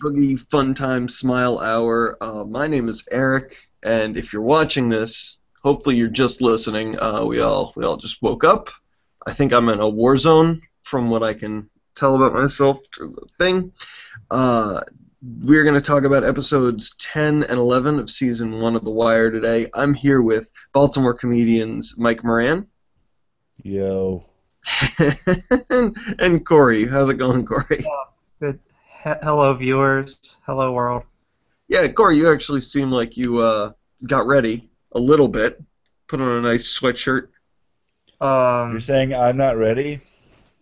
Snot-boogie Funtime Smile Hour. My name is Eric, and if you're watching this, hopefully you're just listening. We all just woke up. I think I'm in a war zone from what I can tell about myself to the thing. Uh, we're going to talk about episodes 10 and 11 of season 1 of The Wire today. I'm here with Baltimore comedians Mike Moran Yo. and Corey. How's it going, Corey? Good. Hello, viewers. Hello, world. Yeah, Corey, you actually seem like you got ready a little bit. Put on a nice sweatshirt. You're saying I'm not ready?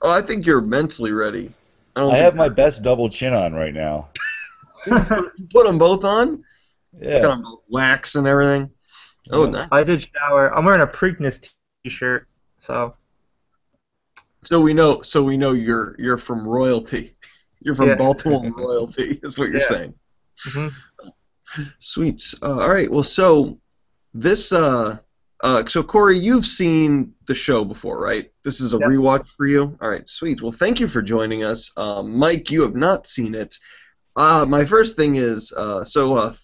Oh, I think you're mentally ready. I have my best double chin on right now. You put them both on? Yeah. Got them both wax and everything. Oh, Yeah. nice. I did shower. I'm wearing a Preakness t-shirt, so So we know you're from royalty. You're from Yeah. Baltimore royalty, is what you're Yeah. saying. mhm. Sweet. All right. Well, so this so Corey, you've seen the show before, right? This is a Yep. rewatch for you. All right. Sweet. Well, thank you for joining us. Mike, you have not seen it. My first thing is,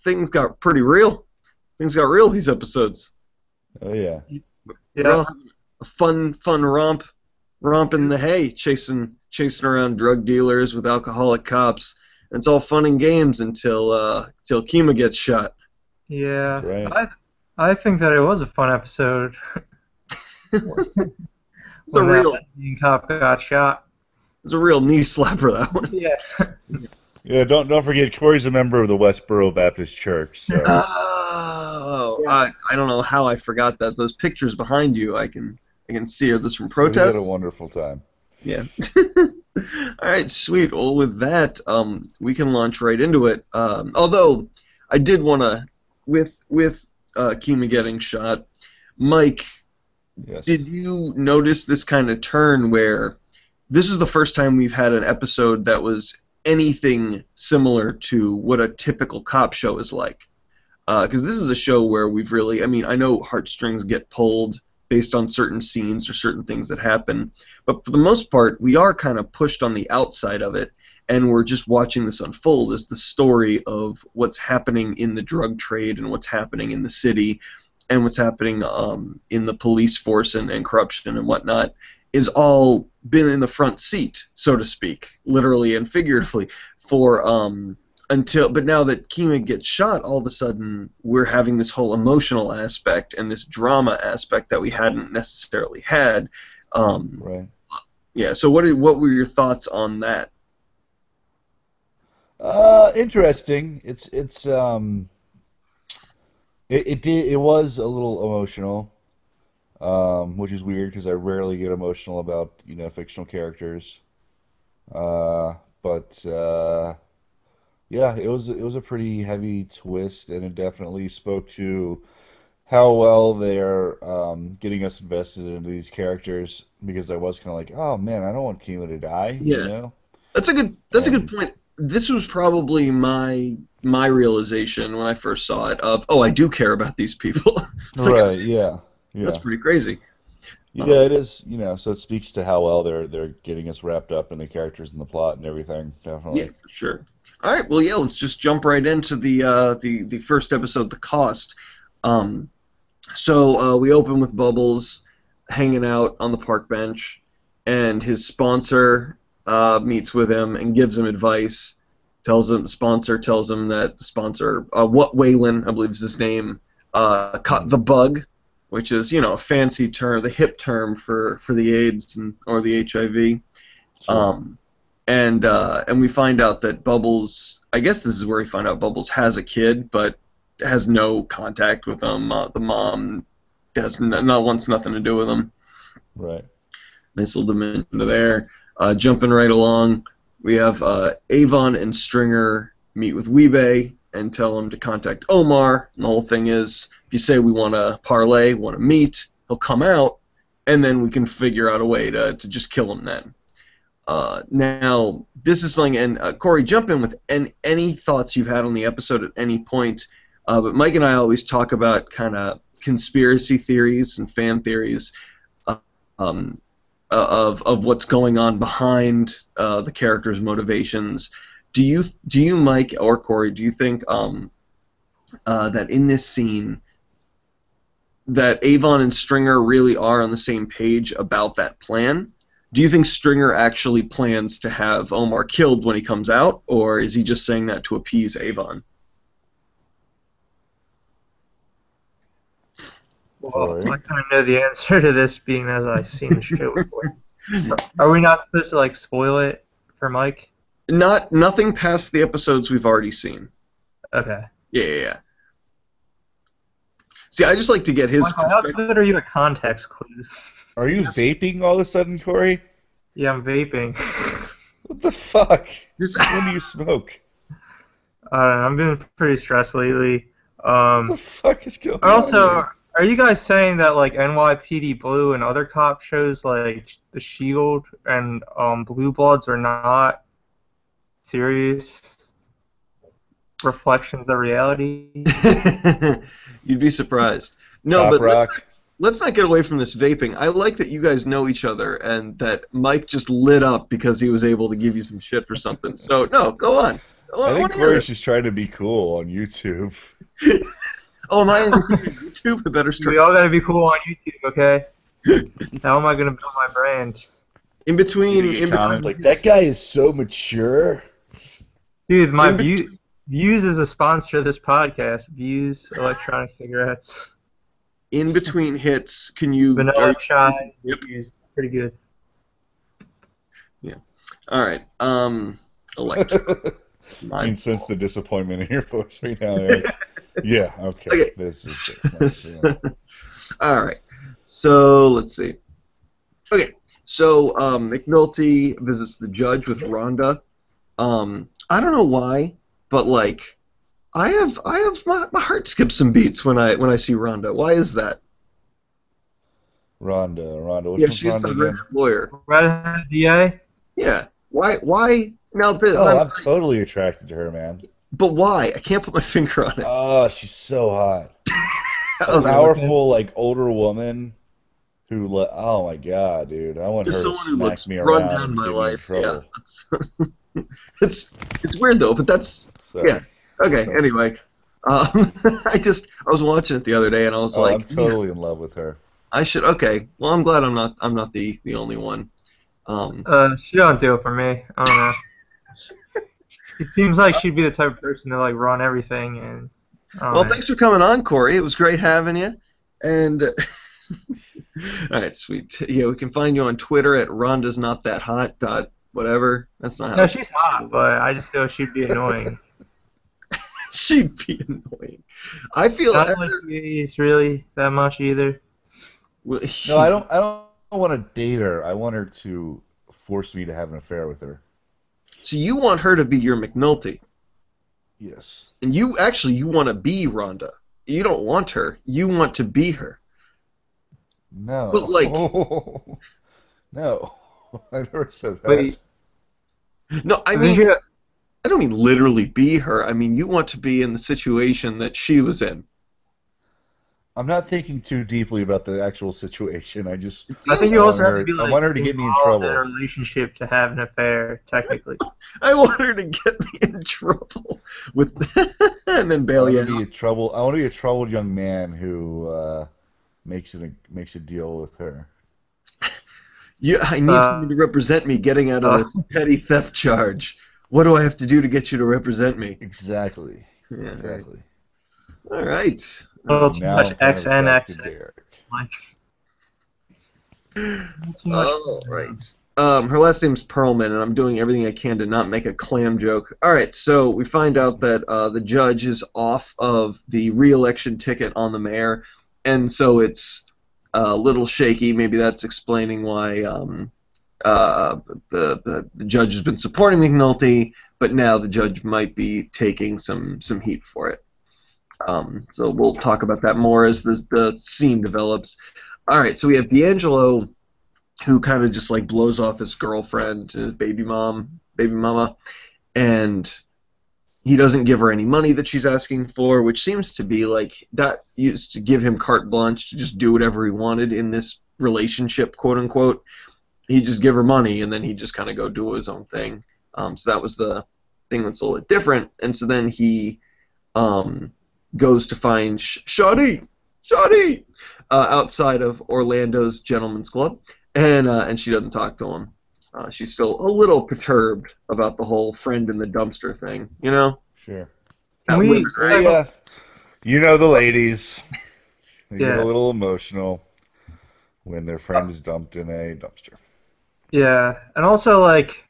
things got pretty real. Things got real these episodes. Oh, yeah. We're all Yeah. having a fun romp in the hay, chasing around drug dealers with alcoholic cops. And it's all fun and games until Kima gets shot. Yeah. That's right. I think that it was a fun episode It's a when that real lesbian cop got shot. knee slapper, that one. Yeah. Yeah, don't forget, Corey's a member of the Westboro Baptist Church, so... Oh, Yeah. I don't know how I forgot that. Those pictures behind you, I can see. Are those from We protests? had a wonderful time. Yeah. All right, sweet. Well, with that, we can launch right into it. Although I did want to, with Kima getting shot, Mike, Yes. did you notice this kind of turn where this is the first time we've had an episode that was anything similar to what a typical cop show is like? Because this is a show where we've really, I mean, I know heartstrings get pulled based on certain scenes or certain things that happen, but for the most part, we are kind of pushed on the outside of it, and we're just watching this unfold as the story of what's happening in the drug trade and what's happening in the city and what's happening in the police force and corruption and whatnot is all been in the front seat, so to speak, literally and figuratively, for but now that Kima gets shot, all of a sudden we're having this whole emotional aspect and this drama aspect that we hadn't necessarily had. Right. Yeah. So what were your thoughts on that? Interesting. It was a little emotional, which is weird because I rarely get emotional about, fictional characters. But yeah, it was a pretty heavy twist, and it definitely spoke to how well they're getting us invested into these characters. Because I was kind of like, oh man, I don't want Kima to die, Yeah. That's a good And point. This was probably my realization when I first saw it of, oh, I do care about these people. It's like, right, yeah, that's yeah. pretty crazy. Yeah, it is, so it speaks to how well they're getting us wrapped up in the characters and the plot and everything, Yeah, definitely. for sure. All right, well, yeah, let's just jump right into the first episode, The Cost. We open with Bubbles hanging out on the park bench, and his sponsor meets with him and gives him advice. Sponsor tells him that the sponsor, what Waylon, I believe is his name, caught the bug, which is a fancy term, the hip term for the AIDS or the HIV. Sure. And we find out that Bubbles, I guess this is where we find out Bubbles has a kid, but has no contact with him. The mom wants nothing to do with him. Right. Nice little dimension to there. Jumping right along, we have Avon and Stringer meet with Weebay and tell him to contact Omar. And the whole thing is, if you say we want to parlay, want to meet, he'll come out, and then we can figure out a way to just kill him then. Now, this is something, and Corey, jump in with any thoughts you've had on the episode at any point. But Mike and I always talk about kind of conspiracy theories and fan theories of what's going on behind the characters' motivations. Do you, Mike or Corey, do you think that in this scene that Avon and Stringer really are on the same page about that plan? Do you think Stringer actually plans to have Omar killed when he comes out, or is he just saying that to appease Avon? Well, I kind of know the answer to this, being as I've seen the show before. Are we not supposed to like spoil it for Mike? Nothing past the episodes we've already seen. Okay. Yeah. See, I just like to get his Michael, how good are you at context clues? Are you vaping all of a sudden, Corey? Yeah, I'm vaping. What the fuck? Just, When do you smoke? I've been pretty stressed lately. What the fuck is going on? Also, are you guys saying that like NYPD Blue and other cop shows like The Shield and Blue Bloods are not serious reflections of reality? You'd be surprised. No, Cop but rock. let's not get away from this vaping. I like that you guys know each other and that Mike just lit up because he was able to give you some shit for something. So, no, go on. I think Corey's just trying to be cool on YouTube. Oh, am I on YouTube? I better start. We all gotta be cool on YouTube, okay? How am I gonna build my brand? In between, Like, that guy is so mature. Dude, my Views is a sponsor of this podcast. Views electronic cigarettes. In between hits, can you... Vanilla Chai. Yep. Views. Pretty good. Yeah. All right. Electric. I can sense the disappointment in your voice right now, Eric. Yeah, okay. This is it. All right. So, let's see. Okay. So, McNulty visits the judge with Rhonda. I don't know why, but, like, I have my heart skips some beats when I see Rhonda. Why is that? Rhonda. Yeah, she's the red lawyer. Redhead DA? Yeah. Why? Now, I'm totally attracted to her, man. But why? I can't put my finger on it. Oh, she's so hot. Oh, A powerful, like, older woman who, oh my god, dude. I want her to someone who smack looks me run around down and my get me in life. trouble. Yeah. It's weird, though, but that's... So, Yeah. Okay, anyway. I was watching it the other day, and I was like... I'm totally in love with her. I should... Okay. Well, I'm glad I'm not the only one. She don't do it for me. I don't know. It seems like she'd be the type of person to like run everything. And well, thanks for coming on, Corey. It was great having you. And all right, sweet. Yeah, we can find you on Twitter at Rhonda's not that hot. Whatever. That's not how. No, she's hot, but I just feel she'd be annoying. She'd be annoying. I feel. Not like she's really that much either. No, I don't want to date her. I want her to force me to have an affair with her. So you want her to be your McNulty. Yes. And you want to be Rhonda. You don't want her. You want to be her. No. But like... No. I never said that. Wait. No, I mean... I don't mean literally be her. I mean, you want to be in the situation that she was in. I'm not thinking too deeply about the actual situation. I think you also have to be like, I want her to get me in trouble. In a relationship to have an affair, technically. I want her to get me in trouble with, and then bail you out. I want to be a troubled young man who makes a deal with her. I need someone to represent me getting out of this petty theft charge. What do I have to do to get you to represent me? Exactly. Yeah, exactly. All right. Oh, too much XNX. Oh, right. Her last name's Perlman, and I'm doing everything I can to not make a clam joke. All right, so we find out that the judge is off of the re-election ticket on the mayor, and so it's a little shaky. Maybe that's explaining why the judge has been supporting McNulty, but now the judge might be taking some heat for it. So we'll talk about that more as the scene develops. All right, so we have D'Angelo, who kind of just like blows off his girlfriend, his baby mama, and he doesn't give her any money that she's asking for, which seems to be like that used to give him carte blanche to just do whatever he wanted in this relationship, quote unquote. He'd just give her money, and then he'd just kind of go do his own thing. So that was the thing that's a little bit different. And so then he goes to find Shawty outside of Orlando's Gentleman's Club, and she doesn't talk to him. She's still a little perturbed about the whole friend in the dumpster thing, you know? Sure. Women, right? Yeah. You know the ladies. They get Yeah. a little emotional when their friend is dumped in a dumpster. Yeah, and also like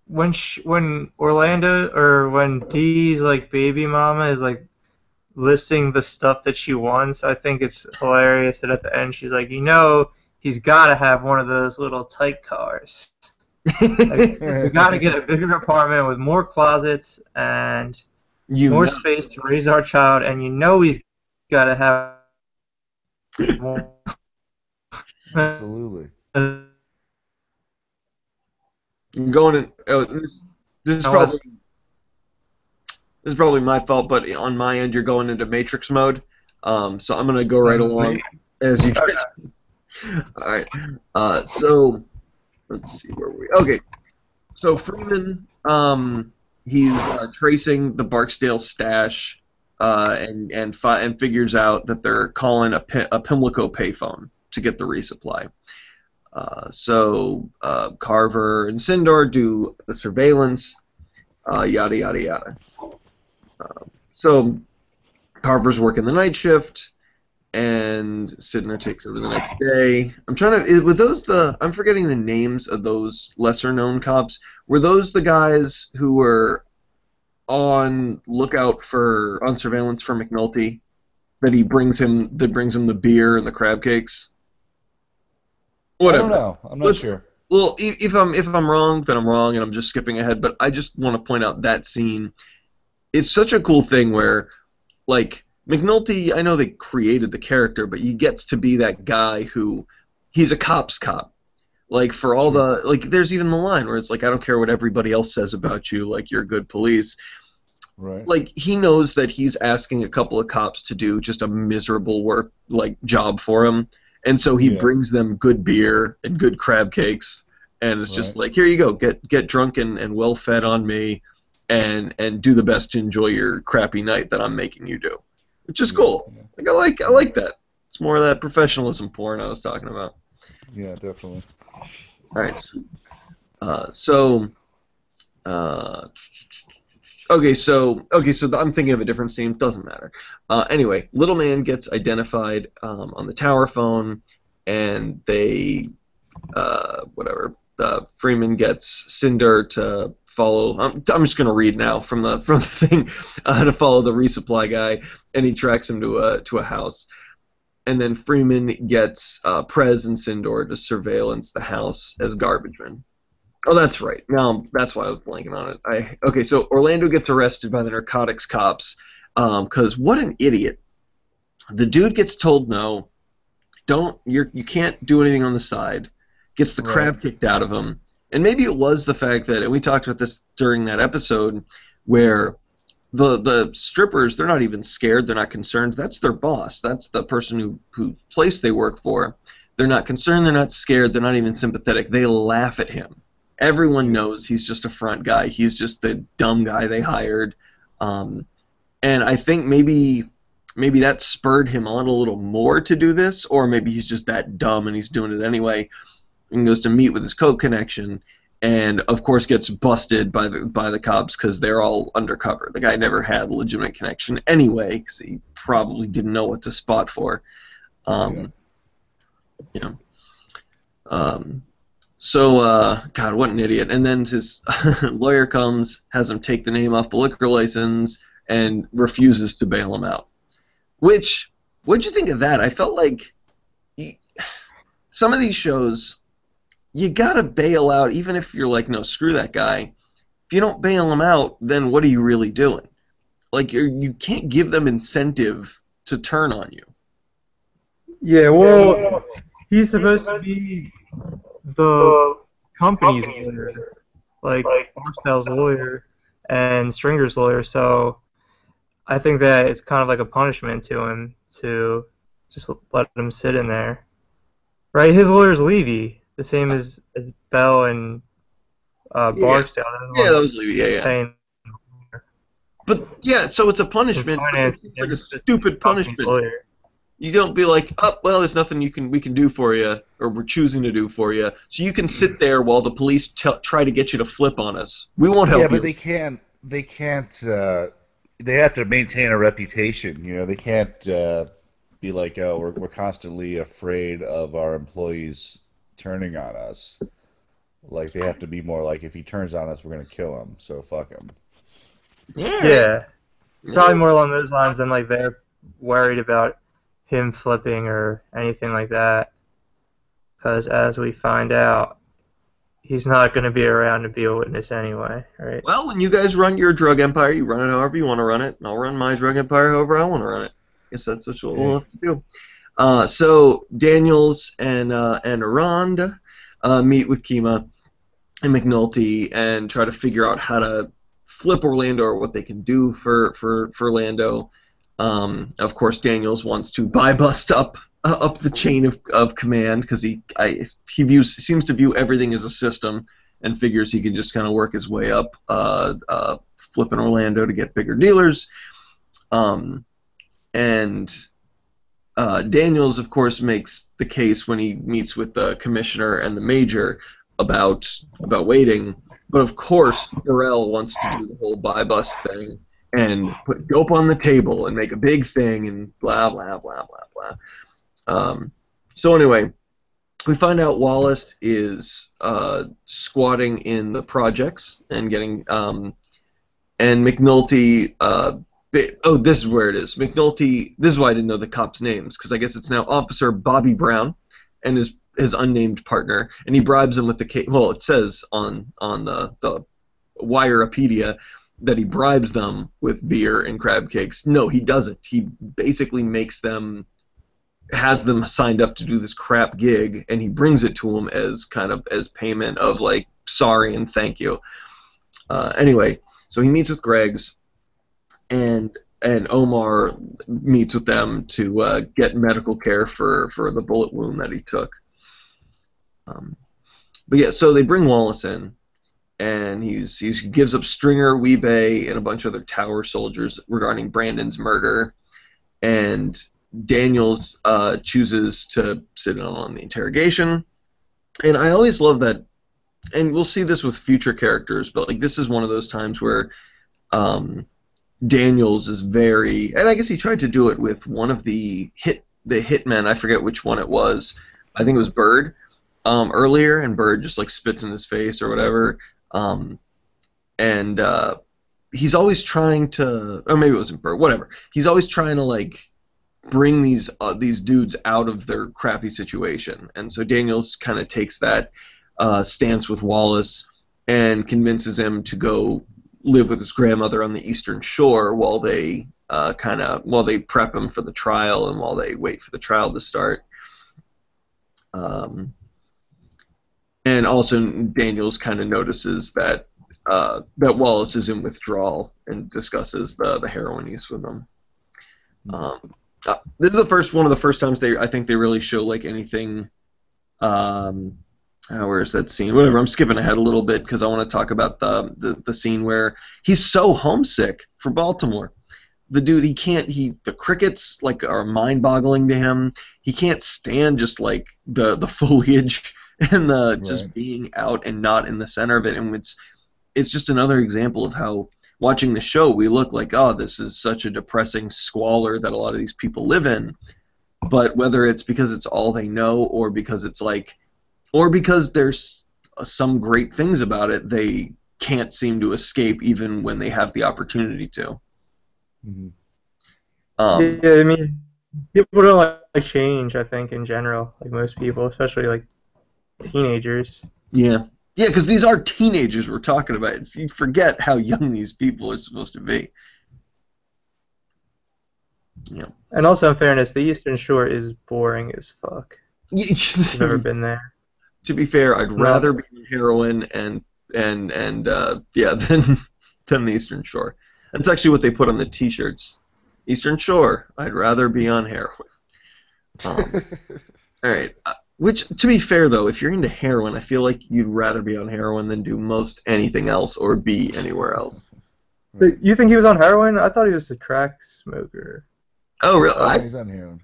when Orlando or when Dee's like baby mama is like listing the stuff that she wants, I think it's hilarious that at the end she's like, he's got to have one of those little tight cars. Like, we got to get a bigger apartment with more closets and more space to raise our child, and he's got to have more. Absolutely. I'm going in. This is probably my fault, but on my end, you're going into Matrix mode. So I'm gonna go right along as you get. All right. So let's see where we. Okay. So Freeman, he's tracing the Barksdale stash, and figures out that they're calling a Pimlico payphone to get the resupply. So Carver and Sindor do the surveillance, yada yada yada. So Carver's working the night shift, and Sidner takes over the next day. I'm forgetting the names of those lesser known cops. Were those the guys who were on surveillance for McNulty? That brings him the beer and the crab cakes? Whatever. I don't know. I'm not sure. Well, if I'm wrong, then I'm wrong, and I'm just skipping ahead. But I just want to point out that scene. It's such a cool thing where, like, McNulty, I know they created the character, but he gets to be that guy who, he's a cop's cop. Like, for all there's even the line where it's like, I don't care what everybody else says about you, like, you're good police. Right. Like, he knows that he's asking a couple of cops to do just a miserable job for him. And so he brings them good beer and good crab cakes, and it's just like, here you go, get drunk and well fed on me, and do the best to enjoy your crappy night that I'm making you do, which is cool. Yeah. Like I like that. It's more of that professionalism porn I was talking about. Yeah, definitely. All right. So I'm thinking of a different scene. Doesn't matter. Anyway, little man gets identified on the tower phone, and they Freeman gets Cinder to follow. I'm just gonna read now from the thing to follow the resupply guy, and he tracks him to a house, and then Freeman gets Prez and Sindor to surveillance the house as garbage men. Oh, that's right. No, that's why I was blanking on it. So Orlando gets arrested by the narcotics cops because what an idiot. The dude gets told no. You can't do anything on the side. Gets the crap kicked out of him. And maybe it was the fact that, and we talked about this during that episode, where the strippers, they're not even scared. They're not concerned. That's their boss. That's the person whose place they work for. They're not concerned. They're not scared. They're not even sympathetic. They laugh at him. Everyone knows he's just a front guy. He's just the dumb guy they hired. And I think maybe that spurred him on a little more to do this, or maybe he's just that dumb and he's doing it anyway, and goes to meet with his coke connection, and of course gets busted by the cops because they're all undercover. The guy never had a legitimate connection anyway, because he probably didn't know what to spot for. So, God, what an idiot. And then his lawyer comes, has him take the name off the liquor license, and refuses to bail him out. What'd you think of that? I felt like some of these shows, you gotta bail out, even if you're like, no, screw that guy. If you don't bail him out, then what are you really doing? Like, you can't give them incentive to turn on you. Yeah, well, he's supposed to be the company's lawyer, like Barksdale's lawyer and Stringer's lawyer, so I think that it's kind of like a punishment to him to just let him sit in there. Right? His lawyer's Levy, the same as Bell and Barksdale. Yeah, that was Levy, yeah. But yeah, so it's a in punishment, but it finance. seems like a It's just stupid company's punishment. lawyer. You don't be like, oh, well, there's nothing we can do for you, or we're choosing to do for you. So you can sit there while the police try to get you to flip on us. We won't Yeah, help but you. they can't. They have to maintain a reputation. You know, they can't be like, oh, we're constantly afraid of our employees turning on us. Like they have to be more like, if he turns on us, we're gonna kill him. So fuck him. All right. Yeah, probably more along those lines than like they're worried about him flipping or anything like that. Because as we find out, he's not going to be around to be a witness anyway, right? Well, when you guys run your drug empire, you run it however you want to run it, and I'll run my drug empire however I want to run it. Guess that's what we'll have to do. So Daniels and Rhonda meet with Kima and McNulty and try to figure out how to flip Orlando or what they can do for Lando. Of course, Daniels wants to buy bust up the chain of command because he seems to view everything as a system and figures he can just kind of work his way up, flipping Orlando to get bigger dealers. And Daniels, of course, makes the case when he meets with the commissioner and the major about waiting. But of course, Burrell wants to do the whole buy bust thing and put dope on the table and make a big thing and blah blah blah blah blah. So anyway, we find out Wallace is squatting in the projects and getting and McNulty. This is where it is. McNulty. This is why I didn't know the cops' names, because I guess it's now Officer Bobby Brown and his unnamed partner, and he bribes him with the case. Well, it says on the Wirepedia that he bribes them with beer and crab cakes. No, he doesn't. He basically has them signed up to do this crap gig, and he brings it to them as payment of like sorry and thank you. Anyway, so he meets with Greggs, and Omar meets with them to get medical care for the bullet wound that he took. But yeah, so they bring Wallace in, and he gives up Stringer, Weebay, and a bunch of other Tower soldiers regarding Brandon's murder, and Daniels chooses to sit in on the interrogation. And I always love that, and we'll see this with future characters, but like this is one of those times where Daniels is very, and I guess he tried to do it with one of the hitmen, I forget which one it was, I think it was Bird, earlier, and Bird just like spits in his face or whatever, and he's always trying to, or maybe it wasn't Bird, whatever, he's always trying to like bring these dudes out of their crappy situation, and so Daniels kind of takes that stance with Wallace and convinces him to go live with his grandmother on the Eastern Shore while they prep him for the trial and while they wait for the trial to start. And also Daniels kind of notices that Wallace is in withdrawal and discusses the heroin use with him. This is one of the first times I think they really show like anything. Where is that scene? Whatever. I'm skipping ahead a little bit because I want to talk about the scene where he's so homesick for Baltimore. The dude, the crickets like are mind-boggling to him. He can't stand just like the foliage and just being out and not in the center of it. And it's just another example of how watching the show we look like, oh, this is such a depressing squalor that a lot of these people live in. But whether it's because it's all they know or because there's some great things about it, they can't seem to escape even when they have the opportunity to. Mm-hmm. Yeah, I mean, people don't like change, I think, in general. Like most people, especially like teenagers. Yeah, because these are teenagers we're talking about. You forget how young these people are supposed to be. Yeah. And also, in fairness, the Eastern Shore is boring as fuck. I've never been there. To be fair, I'd rather be on heroin than the Eastern Shore. That's actually what they put on the T-shirts. Eastern Shore, I'd rather be on heroin. All right. Which, to be fair, though, if you're into heroin, I feel like you'd rather be on heroin than do most anything else or be anywhere else. So you think he was on heroin? I thought he was a crack smoker. Oh, really? Oh, he's on heroin.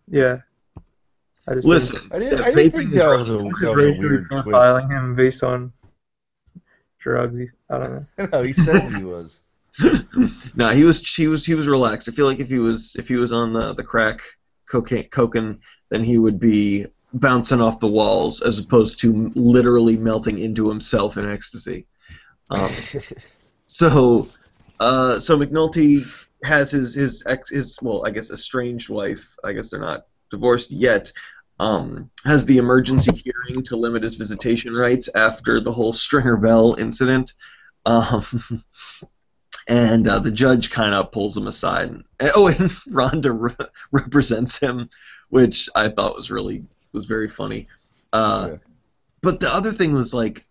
Yeah. I just Listen, I that didn't think vaping is that was right. a racially weird twist. profiling him based on drugs. I don't know. No, he says he was. No, he was relaxed. I feel like if he was on the crack cocaine, then he would be bouncing off the walls as opposed to literally melting into himself in ecstasy. So McNulty has his I guess estranged wife. I guess they're not divorced yet. Has the emergency hearing to limit his visitation rights after the whole Stringer Bell incident. And the judge kind of pulls him aside. And Rhonda represents him, which I thought was very funny. Yeah. But the other thing was, like,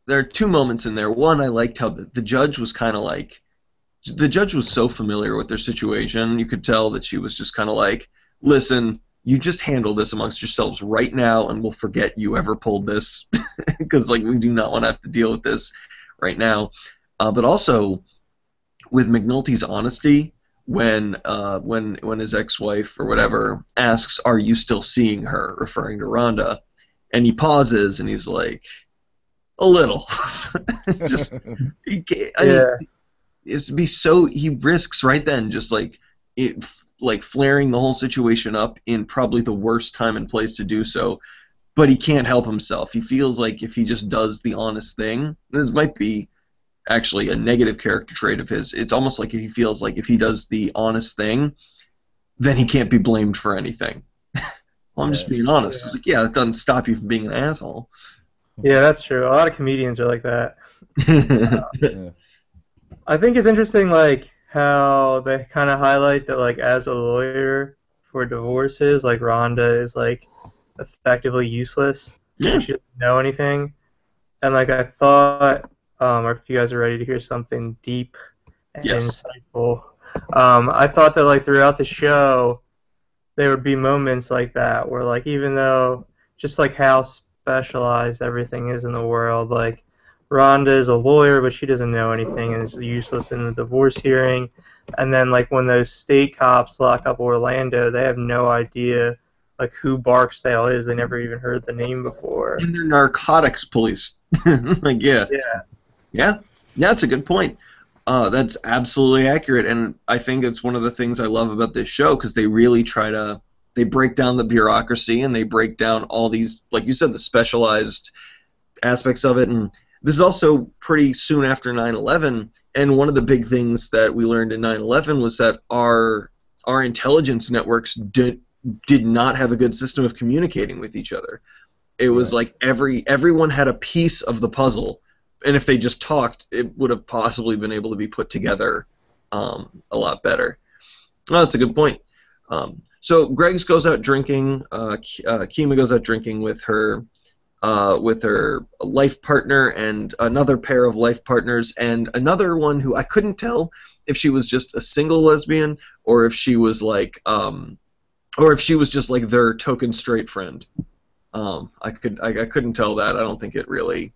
there are two moments in there. One, I liked how the judge was kind of like, the judge was so familiar with their situation. You could tell that she was just kind of like, listen, you just handle this amongst yourselves right now, and we'll forget you ever pulled this, because like we do not want to have to deal with this right now. But also, with McNulty's honesty, when his ex-wife or whatever asks, "Are you still seeing her?" referring to Rhonda, and he pauses and he's like, "A little." Just he risks right then just like flaring the whole situation up in probably the worst time and place to do so, but he can't help himself. He feels like if he just does the honest thing, this might be actually a negative character trait of his. It's almost like he feels like if he does the honest thing, then he can't be blamed for anything. Well, I'm just being honest. It's like, yeah, that doesn't stop you from being an asshole. Yeah, that's true. A lot of comedians are like that. Yeah. I think it's interesting, like, how they kind of highlight that, like, as a lawyer for divorces, like, Rhonda is, like, effectively useless. Yeah. She doesn't know anything. And, like, I thought, or if you guys are ready to hear something deep and Yes. insightful, I thought that, like, throughout the show, there would be moments like that where, like, even though just, like, how specialized everything is in the world, like, Rhonda is a lawyer, but she doesn't know anything and is useless in the divorce hearing. And then, like, when those state cops lock up Orlando, they have no idea, like, who Barksdale is. They never even heard the name before. And they're narcotics police. Like, yeah. Yeah, that's a good point. That's absolutely accurate, and I think it's one of the things I love about this show, because they really they break down the bureaucracy, and they break down all these, like you said, the specialized aspects of it. And this is also pretty soon after 9/11, and one of the big things that we learned in 9/11 was that our intelligence networks did not have a good system of communicating with each other. It was like everyone had a piece of the puzzle, and if they just talked, it would have possibly been able to be put together a lot better. Oh, that's a good point. So Greggs goes out drinking. Kima goes out drinking with her life partner and another pair of life partners and another one who I couldn't tell if she was just a single lesbian or if she was like just like their token straight friend. I couldn't tell that. I don't think it really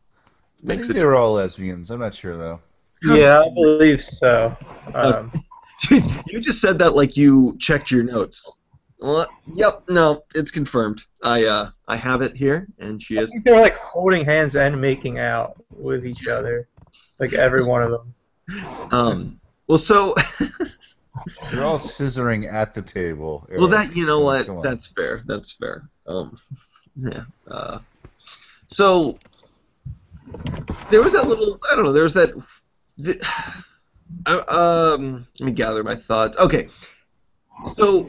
makes it. They were all lesbians. I'm not sure though. Yeah, I believe so. You just said that like you checked your notes. Well, yep, no, it's confirmed. I have it here, and she I is. think they were like holding hands and making out with each other, like every one of them. Well, so They're all scissoring at the table. well, that you know what? Come on. That's fair. That's fair. Yeah. So there was that little. I don't know. There was that. Let me gather my thoughts. Okay. So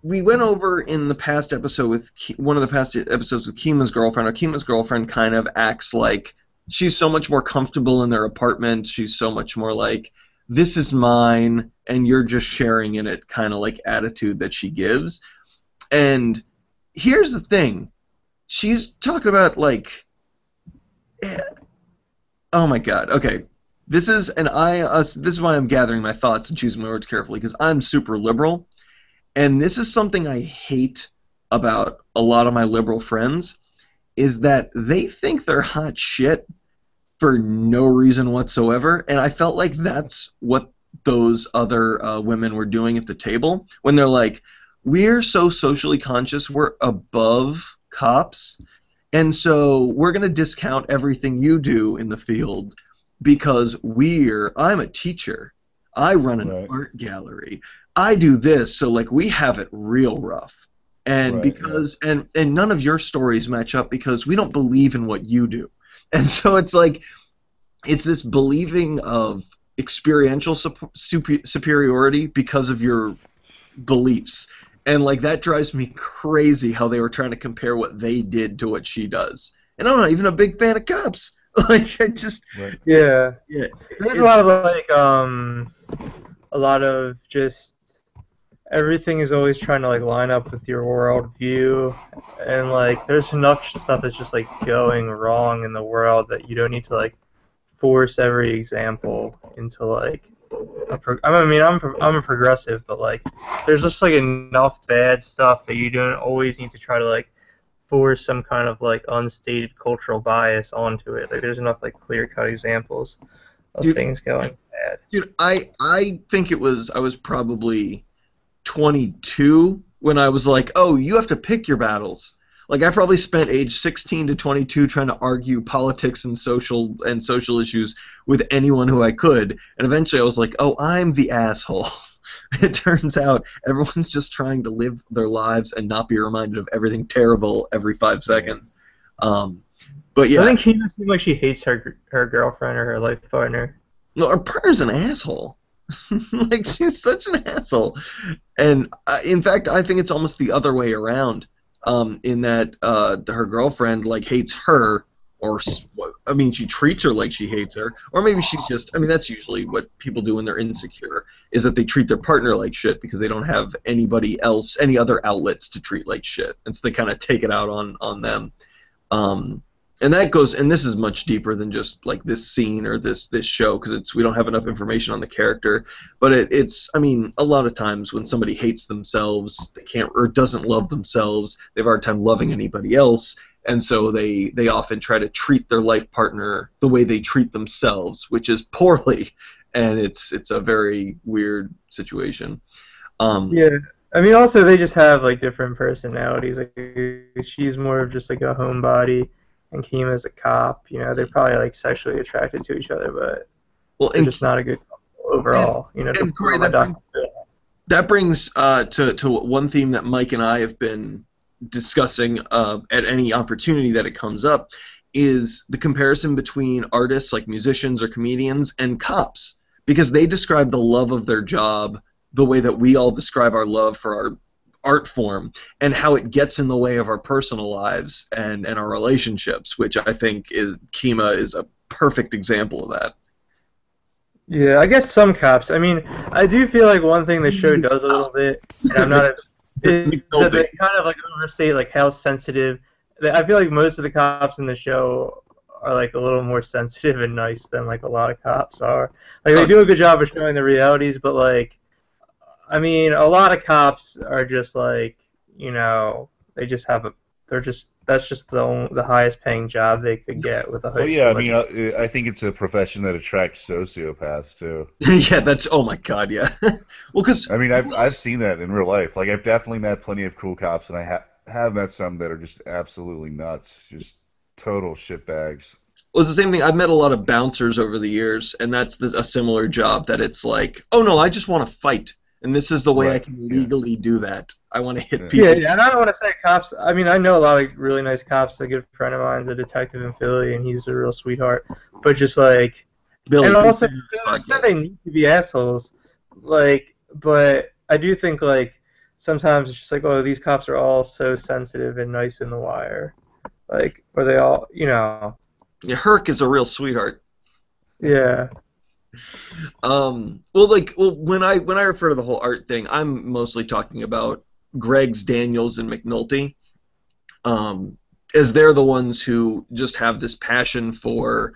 we went over in the past episode with one of the past episodes with Kima's girlfriend. Kima's girlfriend kind of acts like she's so much more comfortable in their apartment. She's so much more like, this is mine and you're just sharing in it kind of like attitude that she gives. And here's the thing. She's talking about like, oh my God. Okay. This is why I'm gathering my thoughts and choosing my words carefully, because I'm super liberal. And this is something I hate about a lot of my liberal friends, is that they think they're hot shit, for no reason whatsoever, and I felt like that's what those other women were doing at the table when they're like, we're so socially conscious, we're above cops, and so we're going to discount everything you do in the field because I'm a teacher, I run an Right. art gallery, I do this, so like we have it real rough. And Right. Yeah. because and none of your stories match up because we don't believe in what you do. And so it's like it's this believing of experiential superiority because of your beliefs. And like that drives me crazy how they were trying to compare what they did to what she does. And I'm not even a big fan of cops. Like I just Right. Yeah. yeah, There's a lot of like a lot of just everything is always trying to like line up with your worldview, and like there's enough stuff that's just like going wrong in the world that you don't need to like force every example into like I'm a progressive, but like there's just like enough bad stuff that you don't always need to try to like force some kind of like unstated cultural bias onto it. Like there's enough like clear-cut examples of dude, things going bad. dude, I think I was probably 22 when I was like, oh, you have to pick your battles. Like I probably spent age 16 to 22 trying to argue politics and social issues with anyone who I could, and eventually I was like, oh, I'm the asshole. It turns out everyone's just trying to live their lives and not be reminded of everything terrible every 5 seconds. But yeah, I think Kina seemed like she hates her girlfriend or her life partner. no, her partner's an asshole. Like she's such an asshole, and in fact, I think it's almost the other way around. In that her girlfriend like hates her, or I mean, she treats her like she hates her, or maybe she's just. I mean, that's usually what people do when they're insecure, is that they treat their partner like shit because they don't have anybody else, any other outlets to treat like shit, and so they kind of take it out on them. And that goes, and this is much deeper than just like this scene or this show, because we don't have enough information on the character. But it's I mean, a lot of times when somebody hates themselves, they can't or doesn't love themselves, they have a hard time loving anybody else, and so they often try to treat their life partner the way they treat themselves, which is poorly, and it's a very weird situation. Yeah, I mean, also they just have like different personalities. Like she's more of just like a homebody, and Kima's a cop. You know, they're probably like sexually attracted to each other, but Well, they're just not a good couple overall. You know, and Corey, that brings to one theme that Mike and I have been discussing at any opportunity that it comes up, is the comparison between artists like musicians or comedians and cops, because they describe the love of their job the way that we all describe our love for our art form, and how it gets in the way of our personal lives and our relationships, which I think Kima is a perfect example of that. Yeah, I guess some cops. I mean, I do feel like one thing the show does a little bit, and I'm not, is that they kind of like overstate like how sensitive. I feel like most of the cops in the show are like a little more sensitive and nice than like a lot of cops are. Like they do a good job of showing the realities, but like, I mean, a lot of cops are just like, you know, they just have that's just the highest paying job they could get with a high Well, yeah, I school mean, education. I think it's a profession that attracts sociopaths too. Yeah, that's, oh my god, yeah. Well, because I mean, I've seen that in real life. Like, I've definitely met plenty of cool cops, and I have met some that are just absolutely nuts, just total shitbags. well, it's the same thing. I've met a lot of bouncers over the years, and that's a similar job. That it's like, oh no, I just want to fight, and this is the way I Right. can Yeah. legally do that. I want to hit Yeah. people. Yeah, and I don't want to say cops. I mean, I know a lot of really nice cops. A good friend of mine's a detective in Philly, and he's a real sweetheart. But just like, Billy, and also, please do it's this not podcast. they need to be assholes. Like, but I do think like sometimes it's just like, oh, these cops are all so sensitive and nice in the wire. Like, or they all, you know, Yeah, Herc is a real sweetheart. yeah. Well, when I refer to the whole art thing, I'm mostly talking about Greggs, Daniels, and McNulty, as they're the ones who just have this passion for,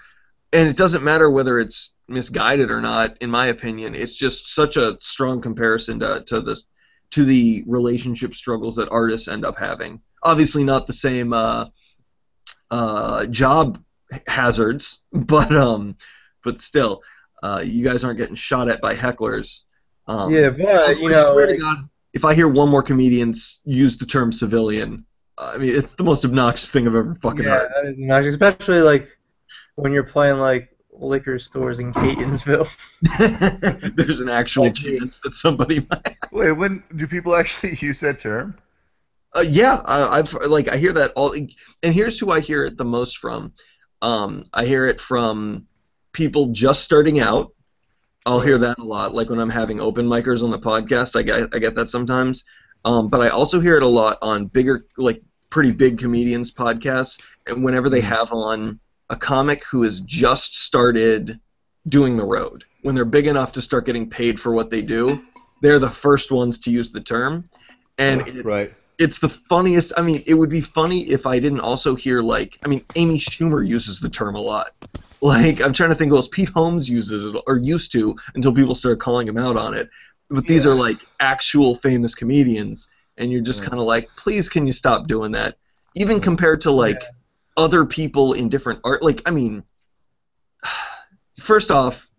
and it doesn't matter whether it's misguided or not. In my opinion, it's just such a strong comparison to the relationship struggles that artists end up having. Obviously, not the same job hazards, but still, you guys aren't getting shot at by hecklers. Yeah, but I swear to God, if I hear one more comedian use the term civilian, I mean, it's the most obnoxious thing I've ever fucking heard. that is nice, especially like when you're playing like liquor stores in Catonsville. There's an actual chance that somebody might. Wait, when do people actually use that term? Yeah, I hear that all, and here's who I hear it the most from. I hear it from people just starting out. I'll hear that a lot, like when I'm having open micers on the podcast. I get that sometimes, but I also hear it a lot on bigger, like pretty big comedians' podcasts, and whenever they have on a comic who has just started doing the road, when they're big enough to start getting paid for what they do, they're the first ones to use the term, and it's the funniest. I mean, it would be funny if I didn't also hear, like, I mean, Amy Schumer uses the term a lot. Like, I'm trying to think who else. Pete Holmes uses it, or used to, until people started calling him out on it. But these are, like, actual famous comedians, and you're just kind of like, please, can you stop doing that? Even compared to, like, other people in different art. Like, I mean, first off,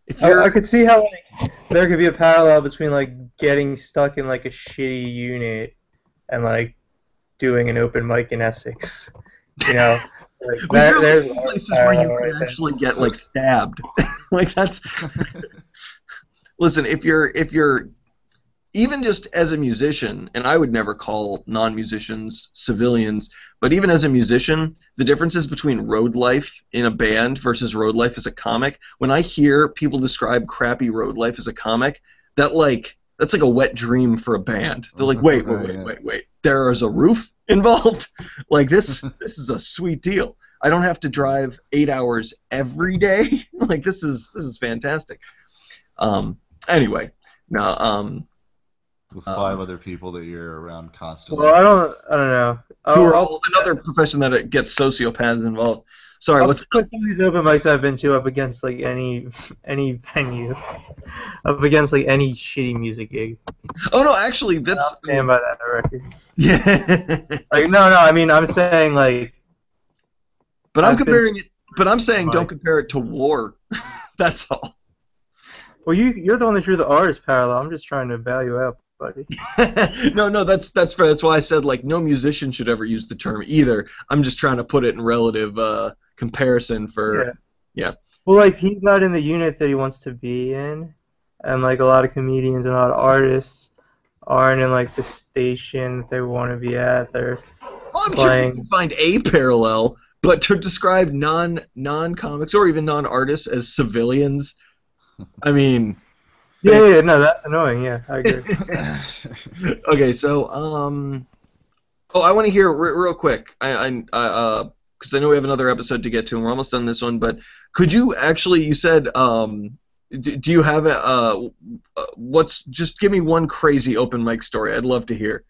if you're... I could see how, like, there could be a parallel between, like, getting stuck in, like, a shitty unit and, like, doing an open mic in Essex. You know? Like, there's places where you could actually get, like, stabbed. Like, that's... Listen, if you're even just as a musician, and I would never call non-musicians civilians, but even as a musician, the differences between road life in a band versus road life as a comic, when I hear people describe crappy road life as a comic, that's like a wet dream for a band. They're like, wait, there is a roof involved? Like, this is a sweet deal. I don't have to drive 8 hours every day. Like, this is fantastic. Anyway, no, with 5 other people that you're around constantly. Well, I don't know. Who are all another profession that it gets sociopaths involved. Sorry, what's some of these open mics I've been to up against like any venue, up against like any shitty music gig. Oh no, actually, that's. I'll stand by that record. Yeah. Like no, I mean I'm saying like. But I'm comparing it. But I'm saying don't compare it to war. That's all. Well, you're the one that drew the artist parallel. I'm just trying to value out, buddy. No, that's fair. That's why I said like no musician should ever use the term either. I'm just trying to put it in relative comparison for yeah. Well, like he's not in the unit that he wants to be in, and like a lot of comedians and a lot of artists aren't in like the station that they want to be at. They're I'm sure you can find a parallel, but to describe non-comics or even non-artists as civilians. I mean... no, that's annoying, yeah, I agree. Okay, so, I want to hear real quick, because I know we have another episode to get to, and we're almost done this one, but could you actually, you said, do you have just give me one crazy open mic story, I'd love to hear.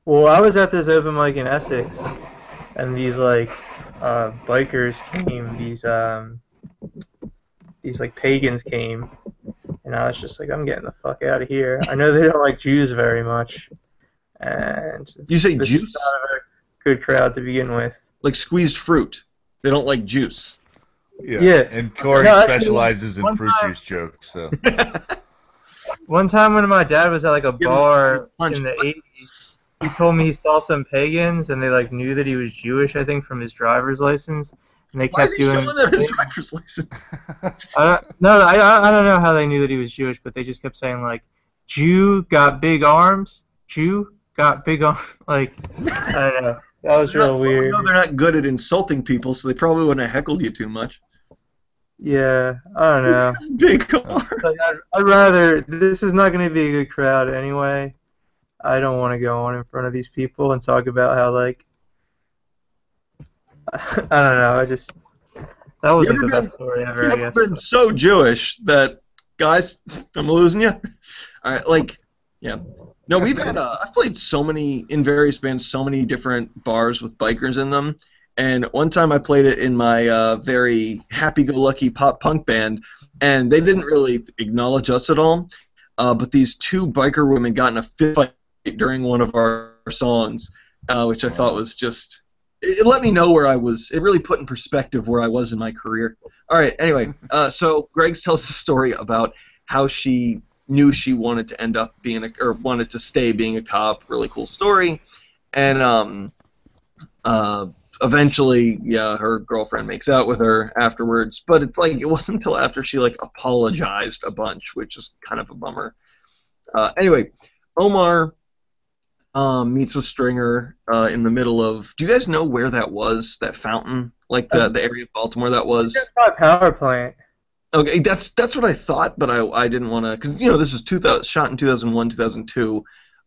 Well, I was at this open mic in Essex, and these, like, bikers came, these like pagans came, and I was just like, I'm getting the fuck out of here. I know they don't like Jews very much, and you say this juice? is not a very good crowd to begin with. Like squeezed fruit. They don't like juice. Yeah. And Corey specializes in fruit juice jokes. So one time when my dad was at like a bar in the 80s, he told me he saw some pagans, and they like knew that he was Jewish, I think, from his driver's license. And they kept doing. Why is he showing them his driver's license? I don't know how they knew that he was Jewish, but they just kept saying like, "Jew got big arms, Jew got big arms." Like, I don't know. That was real weird. No, they're not good at insulting people, so they probably wouldn't have heckled you too much. Yeah, I don't know. Big arms. Like, I'd rather. This is not going to be a good crowd anyway. I don't want to go on in front of these people and talk about how like. I don't know. That wasn't the best story ever. I guess. You've been so Jewish that, guys, I'm losing you. All right, like, yeah. No, we've had. I've played in various bands, so many different bars with bikers in them. And one time I played it in my very happy-go-lucky pop-punk band, and they didn't really acknowledge us at all. But these 2 biker women got in a fist fight during one of our songs, which I thought was just. it let me know where I was. It really put in perspective where I was in my career. All right. Anyway, so Greggs tells the story about how she knew she wanted to end up being or wanted to stay being a cop. Really cool story. And eventually, yeah, her girlfriend makes out with her afterwards. But it's like it wasn't until after she like apologized a bunch, which is kind of a bummer. Anyway, Omar meets with Stringer in the middle of. Do you guys know where that was? That fountain, like the area of Baltimore that was. It's not a power plant. Okay, that's what I thought, but I didn't want to because this is 2000 shot in 2001 2002,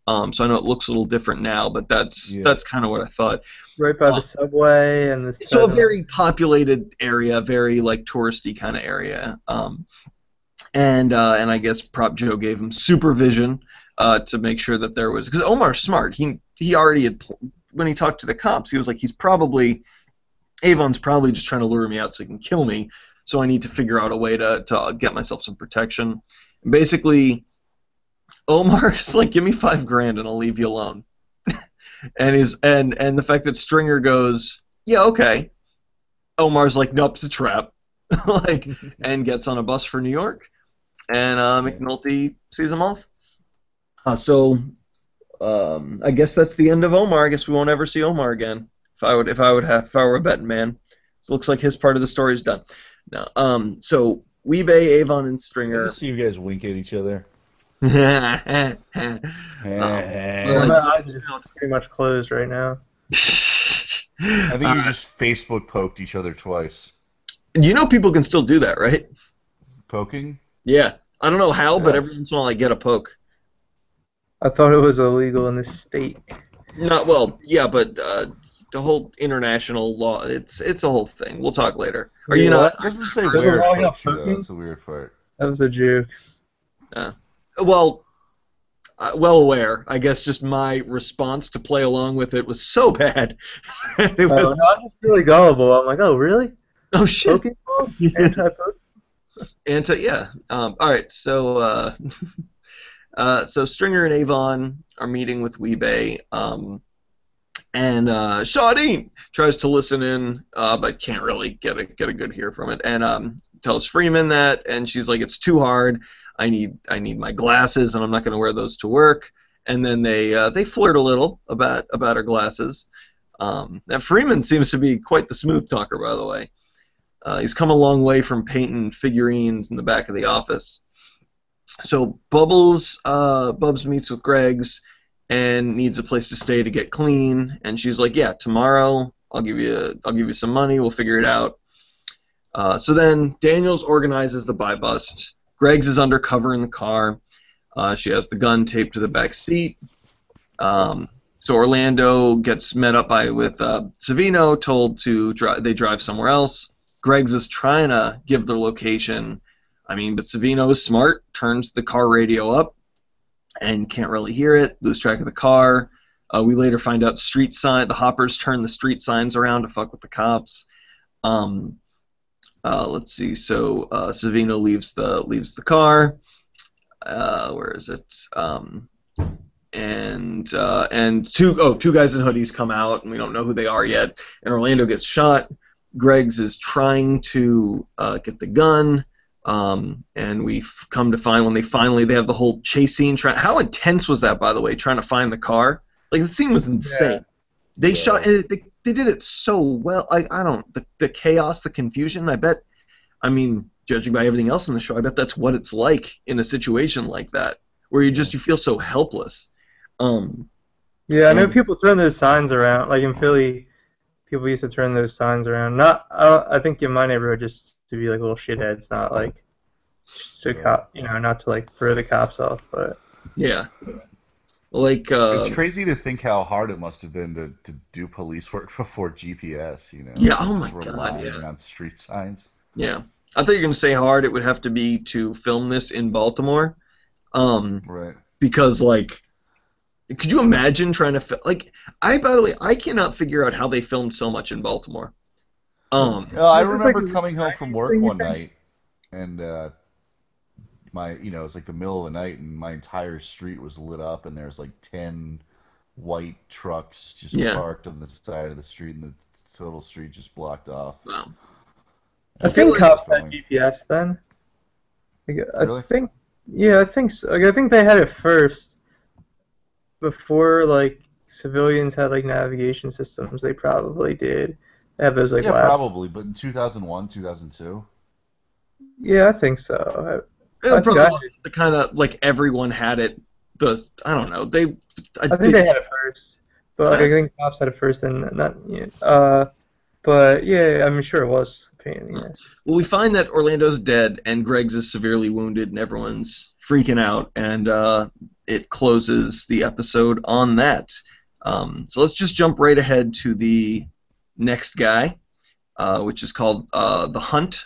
so I know it looks a little different now, but that's kind of what I thought. Right by the subway and the. So a very populated area, very like touristy kind of area, and I guess Prop Joe gave him supervision to make sure that there was because Omar's smart. He already had when he talked to the cops, he was like Avon's probably just trying to lure me out so he can kill me. So I need to figure out a way to get myself some protection. And basically, Omar's like, give me $5,000 and I'll leave you alone. and the fact that Stringer goes, yeah, okay. Omar's like, nope, it's a trap. and gets on a bus for New York. And McNulty sees him off. So I guess that's the end of Omar. I guess we won't ever see Omar again. If I were a betting man, it looks like his part of the story is done. No. So Weebay, Avon, and Stringer. I see you guys wink at each other. My eyes are pretty much closed right now. I think you just Facebook poked each other twice. People can still do that, right? Poking? Yeah. I don't know how, but every once in a while I get a poke. I thought it was illegal in this state. Not well, yeah, but the whole international law, it's a whole thing. We'll talk later. Are you not? It doesn't say where it poked you, though. That's a weird part. That was a joke. Well aware. I guess just my response to play along with it was so bad. No, I'm just really gullible. I'm like, oh, really? Oh, shit. Anti-poke? Yeah. All right, so so Stringer and Avon are meeting with Weebay, and Shaudine tries to listen in, but can't really get a good hear from it, and tells Freeman that, and she's like, it's too hard. I need my glasses, and I'm not going to wear those to work. And then they flirt a little about her glasses. And Freeman seems to be quite the smooth talker, by the way. He's come a long way from painting figurines in the back of the office. So Bubs meets with Greggs and needs a place to stay to get clean, and she's like, yeah, tomorrow I'll give you some money, we'll figure it out. So then Daniels organizes the buy bust. Greggs is undercover in the car. She has the gun taped to the back seat. So Orlando gets met up with Savino, told to they drive somewhere else. Greggs is trying to give their location. But Savino is smart, turns the car radio up, and can't really hear it, lose track of the car. We later find out the hoppers turn the street signs around to fuck with the cops. Let's see, so Savino leaves the car. Where is it? And two guys in hoodies come out, and we don't know who they are yet. And Orlando gets shot. Greggs is trying to get the gun. And we come to find when they have the whole chase scene. How intense was that, by the way? Trying to find the car, like the scene was insane. Yeah. They shot. They did it so well. The chaos, the confusion. I bet. Judging by everything else in the show, I bet that's what it's like in a situation like that, where you feel so helpless. Yeah, I know people turn those signs around. Like in Philly, people used to turn those signs around. I think in my neighborhood, just to be like little shitheads, not like not to like throw the cops off, but yeah. Like it's crazy to think how hard it must have been to do police work before GPS. Yeah. Oh my God. Yeah. On street signs. Yeah. I thought you were going to say hard it would have to be to film this in Baltimore. Right. Because, could you imagine trying to by the way, I cannot figure out how they filmed so much in Baltimore. I remember coming home from work one night, and it was like the middle of the night, and my entire street was lit up, and there's 10 white trucks just Yeah. parked on the side of the street, and the total street just blocked off. Wow. I feel think like cops had GPS then. Like, I Really? think, yeah, I think so. Like, I think they had it first before like civilians had like navigation systems. They probably did have those like Yeah, lab. probably, but in 2001, 2002. Yeah, I think so. It I think probably I, was the kind of like everyone had it. I don't know. I think they had it first, but like, I think cops had it first, and not. Yeah, but yeah, I'm sure it was a pain in the ass. Well, we find that Orlando's dead and Greg's is severely wounded and everyone's freaking out, and it closes the episode on that. So let's just jump right ahead to the next guy, which is called The Hunt.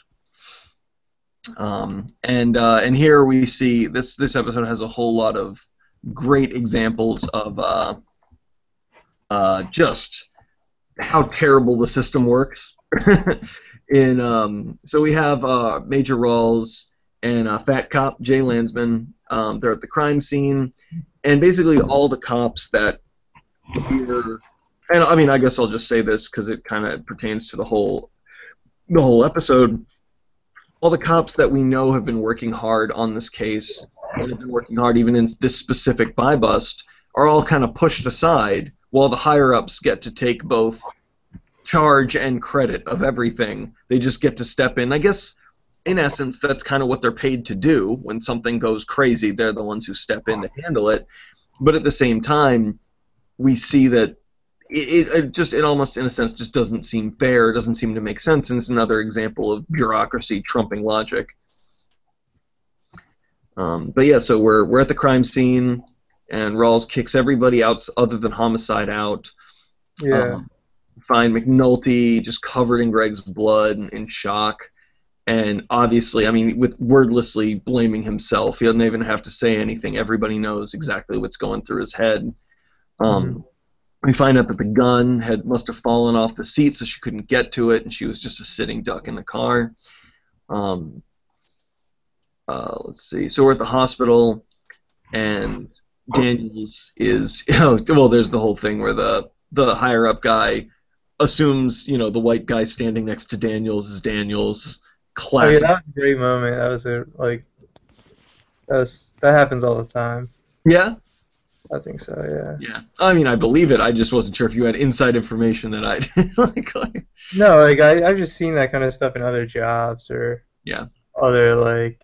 And here we see this episode has a whole lot of great examples of just how terrible the system works. So we have Major Rawls and Fat Cop Jay Landsman. They're at the crime scene, and basically all the cops that appear. And I mean, I guess I'll just say this because it kind of pertains to the whole episode. All the cops that we know have been working hard on this case, and have been working hard even in this specific buy bust, are all kind of pushed aside, while the higher-ups get to take both charge and credit of everything. They just get to step in. I guess, in essence, that's kind of what they're paid to do. When something goes crazy, they're the ones who step in to handle it. But at the same time, we see that it almost, in a sense, just doesn't seem fair. It doesn't seem to make sense, and it's another example of bureaucracy trumping logic. But yeah, so we're at the crime scene, and Rawls kicks everybody out other than Homicide out. Yeah. Find McNulty just covered in Greg's blood and in shock, and obviously, I mean, with wordlessly blaming himself. He doesn't even have to say anything. Everybody knows exactly what's going through his head. We find out that the gun must have fallen off the seat, so she couldn't get to it, and she was just a sitting duck in the car. Let's see. So we're at the hospital, and Daniels is well. There's the whole thing where the higher up guy assumes the white guy standing next to Daniels is Daniels. Classic. Oh, yeah, that was a great moment. That happens all the time. Yeah. I think so, yeah. Yeah. I mean, I believe it. I just wasn't sure if you had inside information that I'd No, like I've just seen that kind of stuff in other jobs or other like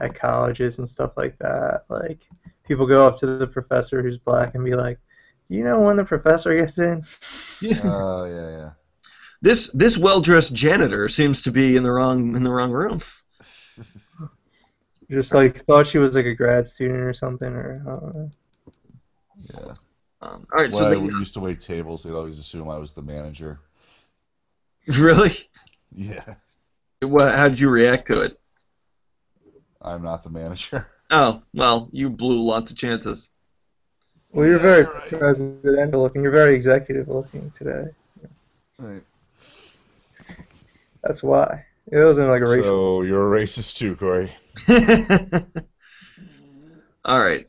at colleges and stuff like that. Like people go up to the professor who's black and be like, "You know when the professor gets in?" Oh yeah. This well-dressed janitor seems to be in the wrong room. Just like thought she was like a grad student or something, or I don't know. Yeah. All right. When So I used to wait tables, they'd always assume I was the manager. Really? Yeah. How did you react to it? I'm not the manager. Oh, well, you blew lots of chances. Well, you're very presidential looking. You're very executive looking today. Right. That's why. It wasn't like a racial. So you're a racist too, Corey. All right.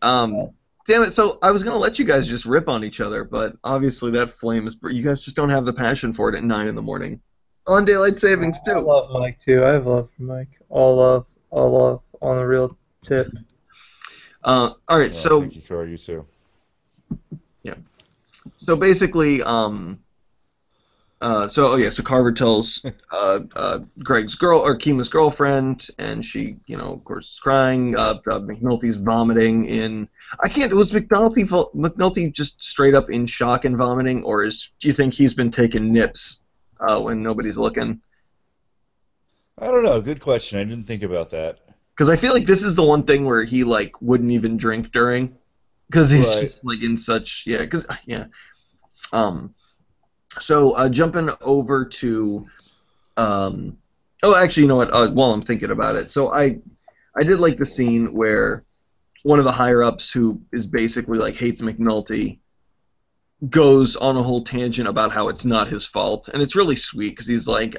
Damn it. So I was going to let you guys just rip on each other, but obviously that flame is... You guys just don't have the passion for it at 9 in the morning. On Daylight Savings, too. I love Mike, too. I have love for Mike. All love on a real tip. All right, so... Thank you, Corey. You too. Yeah. So basically, so Carver tells Greg's Kima's girlfriend, and she, of course, is crying. McNulty's vomiting in. Was McNulty just straight up in shock and vomiting, or do you think he's been taking nips when nobody's looking? I don't know. Good question. I didn't think about that. Because I feel like this is the one thing where he wouldn't even drink during, because he's just in such So jumping over to, actually, you know what? While I'm thinking about it, so I did like the scene where one of the higher ups, who is basically hates McNulty, goes on a whole tangent about how it's not his fault, and it's really sweet because he's like,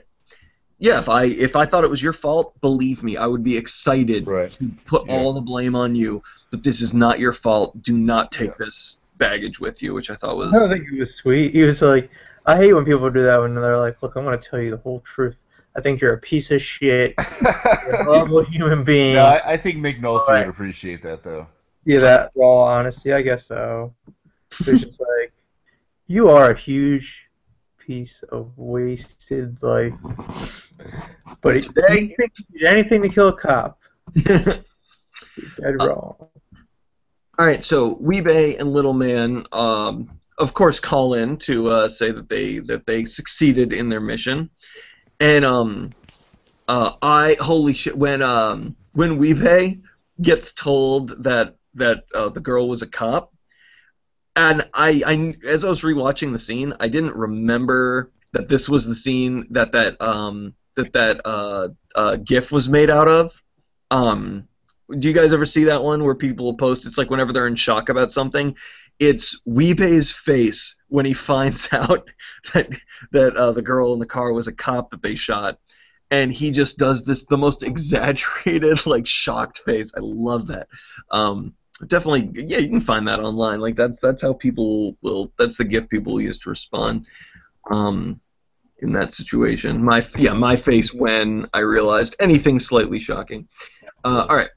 yeah, if I thought it was your fault, believe me, I would be excited to put all the blame on you, but this is not your fault. Do not take this baggage with you, which I thought I was. don't think he was sweet. He was like, I hate when people do that when they're like, look, I'm going to tell you the whole truth. I think you're a piece of shit. You're a horrible human being. No, I think McNulty Right. would appreciate that though. Yeah, that raw honesty, I guess so. It was just like, you are a huge piece of wasted life. But today, you did anything to kill a cop. You're dead wrong. All right, so Weebay and Little Man, of course, call in to say that they succeeded in their mission, and holy shit when Weebay gets told that the girl was a cop, and I as I was rewatching the scene, I didn't remember that this was the scene that GIF was made out of. Do you guys ever see that one where people will post? It's like whenever they're in shock about something, it's Weebay's face when he finds out that the girl in the car was a cop that they shot, and he just does the most exaggerated like shocked face. I love that. Definitely, yeah, you can find that online. Like that's how people will. That's the GIF people will use to respond. In that situation, my face when I realized anything slightly shocking. All right.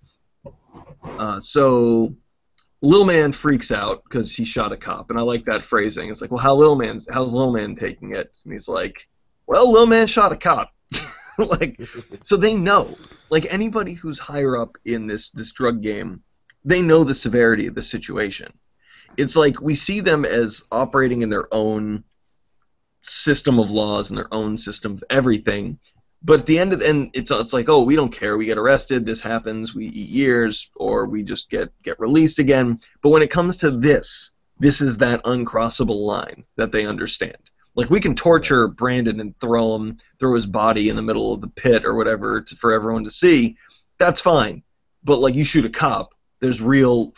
So Lil Man freaks out because he shot a cop, and I like that phrasing. It's like, well, how's Lil Man taking it? And he's like, well, Lil Man shot a cop. Like, so they know. Like anybody who's higher up in this drug game, they know the severity of the situation. It's like we see them as operating in their own system of laws and their own system of everything. But at the end of it's like, oh, we don't care. We get arrested. This happens. We eat years, or we just get released again. But when it comes to this is that uncrossable line that they understand. Like we can torture Brandon and throw his body in the middle of the pit or whatever for everyone to see. That's fine. But like you shoot a cop, there's real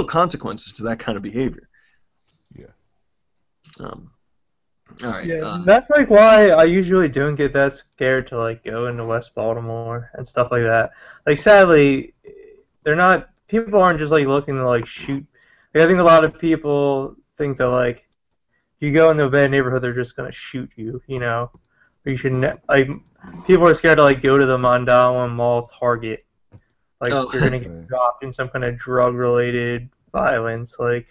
consequences to that kind of behavior. Yeah. All right. Yeah, that's like why I usually don't get that scared to like go into West Baltimore and stuff like that. Like sadly, people aren't just like looking to like shoot. Like, I think a lot of people think that like you go into a bad neighborhood, they're just gonna shoot you. You know, you should like people are scared to like go to the Mondawa Mall Target. Like you're gonna get dropped in some kind of drug related violence. Like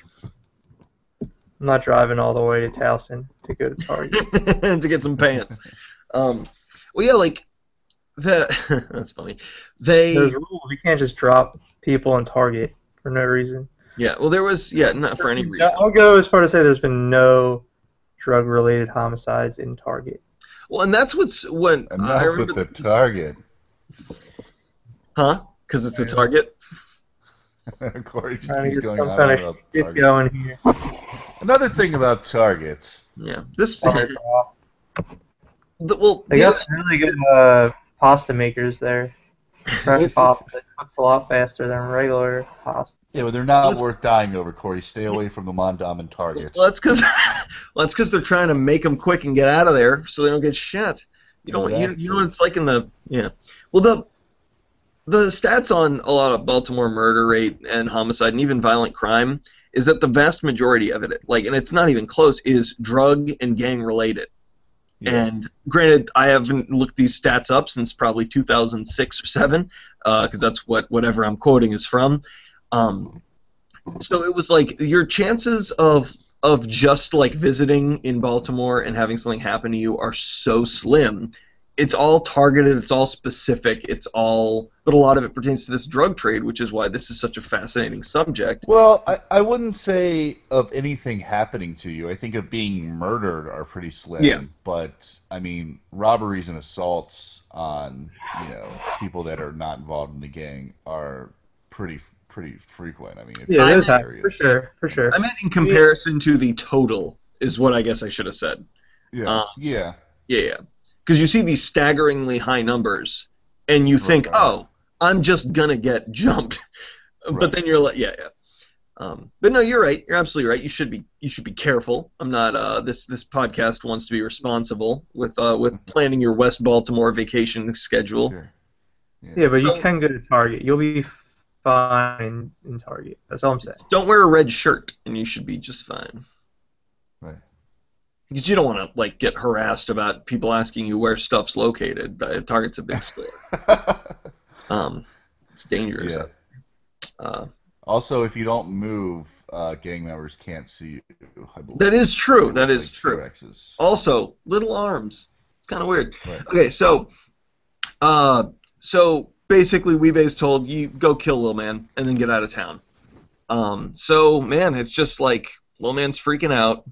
I'm not driving all the way to Towson to go to Target. To get some pants. Well, yeah, like that's funny. There's rules. You can't just drop people in Target for no reason. Yeah, well, there was not for any reason. I'll go as far to say there's been no drug-related homicides in Target. Well, and that's when I remember with the Target. Huh? Because it's a Target. Corey just keeps going on kind about of Target. Going here. Another thing about Targets. Yeah, this. I guess really good pasta makers there. Fresh pasta cooks a lot faster than regular pasta. Yeah, but they're not worth dying over, Corey. Stay away from the Mondam and Targets. Well, that's because they're trying to make them quick and get out of there so they don't get shot. You know what it's like in the Well, the stats on a lot of Baltimore murder rate and homicide and even violent crime is that the vast majority of it, like, and it's not even close, is drug and gang related. Yeah. And granted, I haven't looked these stats up since probably 2006 or 7, because that's whatever I'm quoting is from. So it was like your chances of just like visiting in Baltimore and having something happen to you are so slim. It's all targeted, it's all specific, but a lot of it pertains to this drug trade, which is why this is such a fascinating subject. Well, I wouldn't say of anything happening to you. I think of being murdered are pretty slim. Yeah. But, I mean, robberies and assaults on, people that are not involved in the gang are pretty frequent. I mean, yeah, those happen, for sure. I meant in comparison to the total is what I guess I should have said. Yeah. Yeah. Because you see these staggeringly high numbers, and you think, oh, I'm just gonna get jumped, but then you're like, but no, you're right. You're absolutely right. You should be careful. I'm not. This podcast wants to be responsible with planning your West Baltimore vacation schedule. Sure. Yeah, but you can go to Target. You'll be fine in Target. That's all I'm saying. Don't wear a red shirt, and you should be just fine. Right. Because you don't want to like get harassed about people asking you where stuff's located. Target's a big store. It's dangerous. Yeah. Also, if you don't move, gang members can't see you. I believe. That is true. That is true. T-Rexes. Also, little arms. It's kind of weird. Right. Okay, so basically, Weebay's told you go kill Lil Man and then get out of town. So man, it's just like Lil Man's freaking out,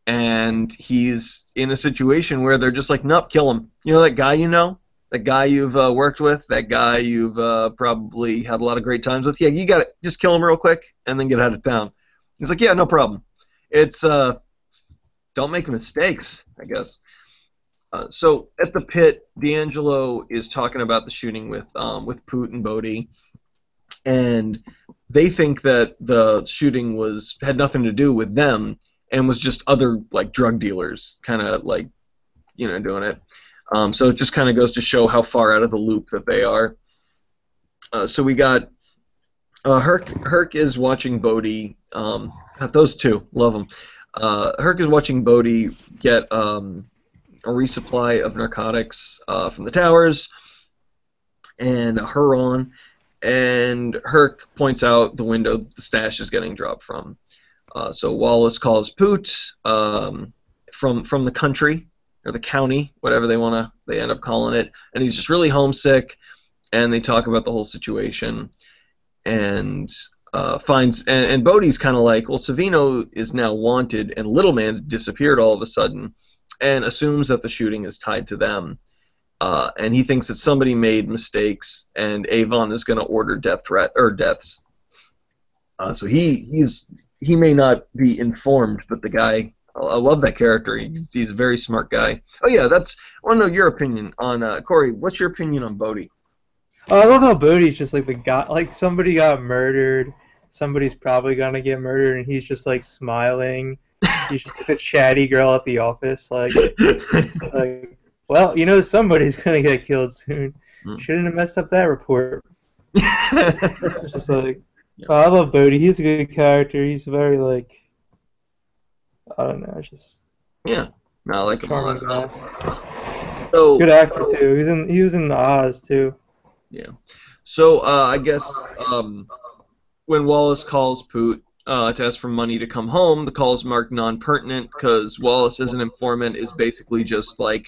and he's in a situation where they're just like, nope, kill him. You know that guy you know? That guy you've worked with? That guy you've probably had a lot of great times with? Yeah, you got to just kill him real quick and then get out of town. He's like, yeah, no problem. It's don't make mistakes, I guess. So at the pit, D'Angelo is talking about the shooting with Poot and Bodie, and they think that the shooting had nothing to do with them and was just other like drug dealers kind of like doing it. So it just kind of goes to show how far out of the loop that they are. So we got Herc is watching Bodie. Those two, love them. Herc is watching Bodie get a resupply of narcotics from the towers, and her on. And Herc points out the window that the stash is getting dropped from. So Wallace calls Poot from the country, or the county, whatever they end up calling it, and he's just really homesick, and they talk about the whole situation, and and Bodie's kind of like, well, Savino is now wanted, and Little Man's disappeared all of a sudden, and assumes that the shooting is tied to them, and he thinks that somebody made mistakes, and Avon is going to order deaths. So he may not be informed, but the guy, I love that character. He's a very smart guy. Oh yeah, I want to know your opinion on Corey. What's your opinion on Bodie? I love how Bodie's just like the guy, like somebody got murdered, somebody's probably gonna get murdered, and he's just like smiling. He's just like a chatty girl at the office, like, well, somebody's gonna get killed soon. Shouldn't have messed up that report. It's just like, I love Bodie. He's a good character. He's very like, I don't know, just no, I like him a lot. So good actor too. He was in Oz too. Yeah. So I guess when Wallace calls Poot to ask for money to come home, the call is marked non-pertinent because Wallace as an informant is basically just like,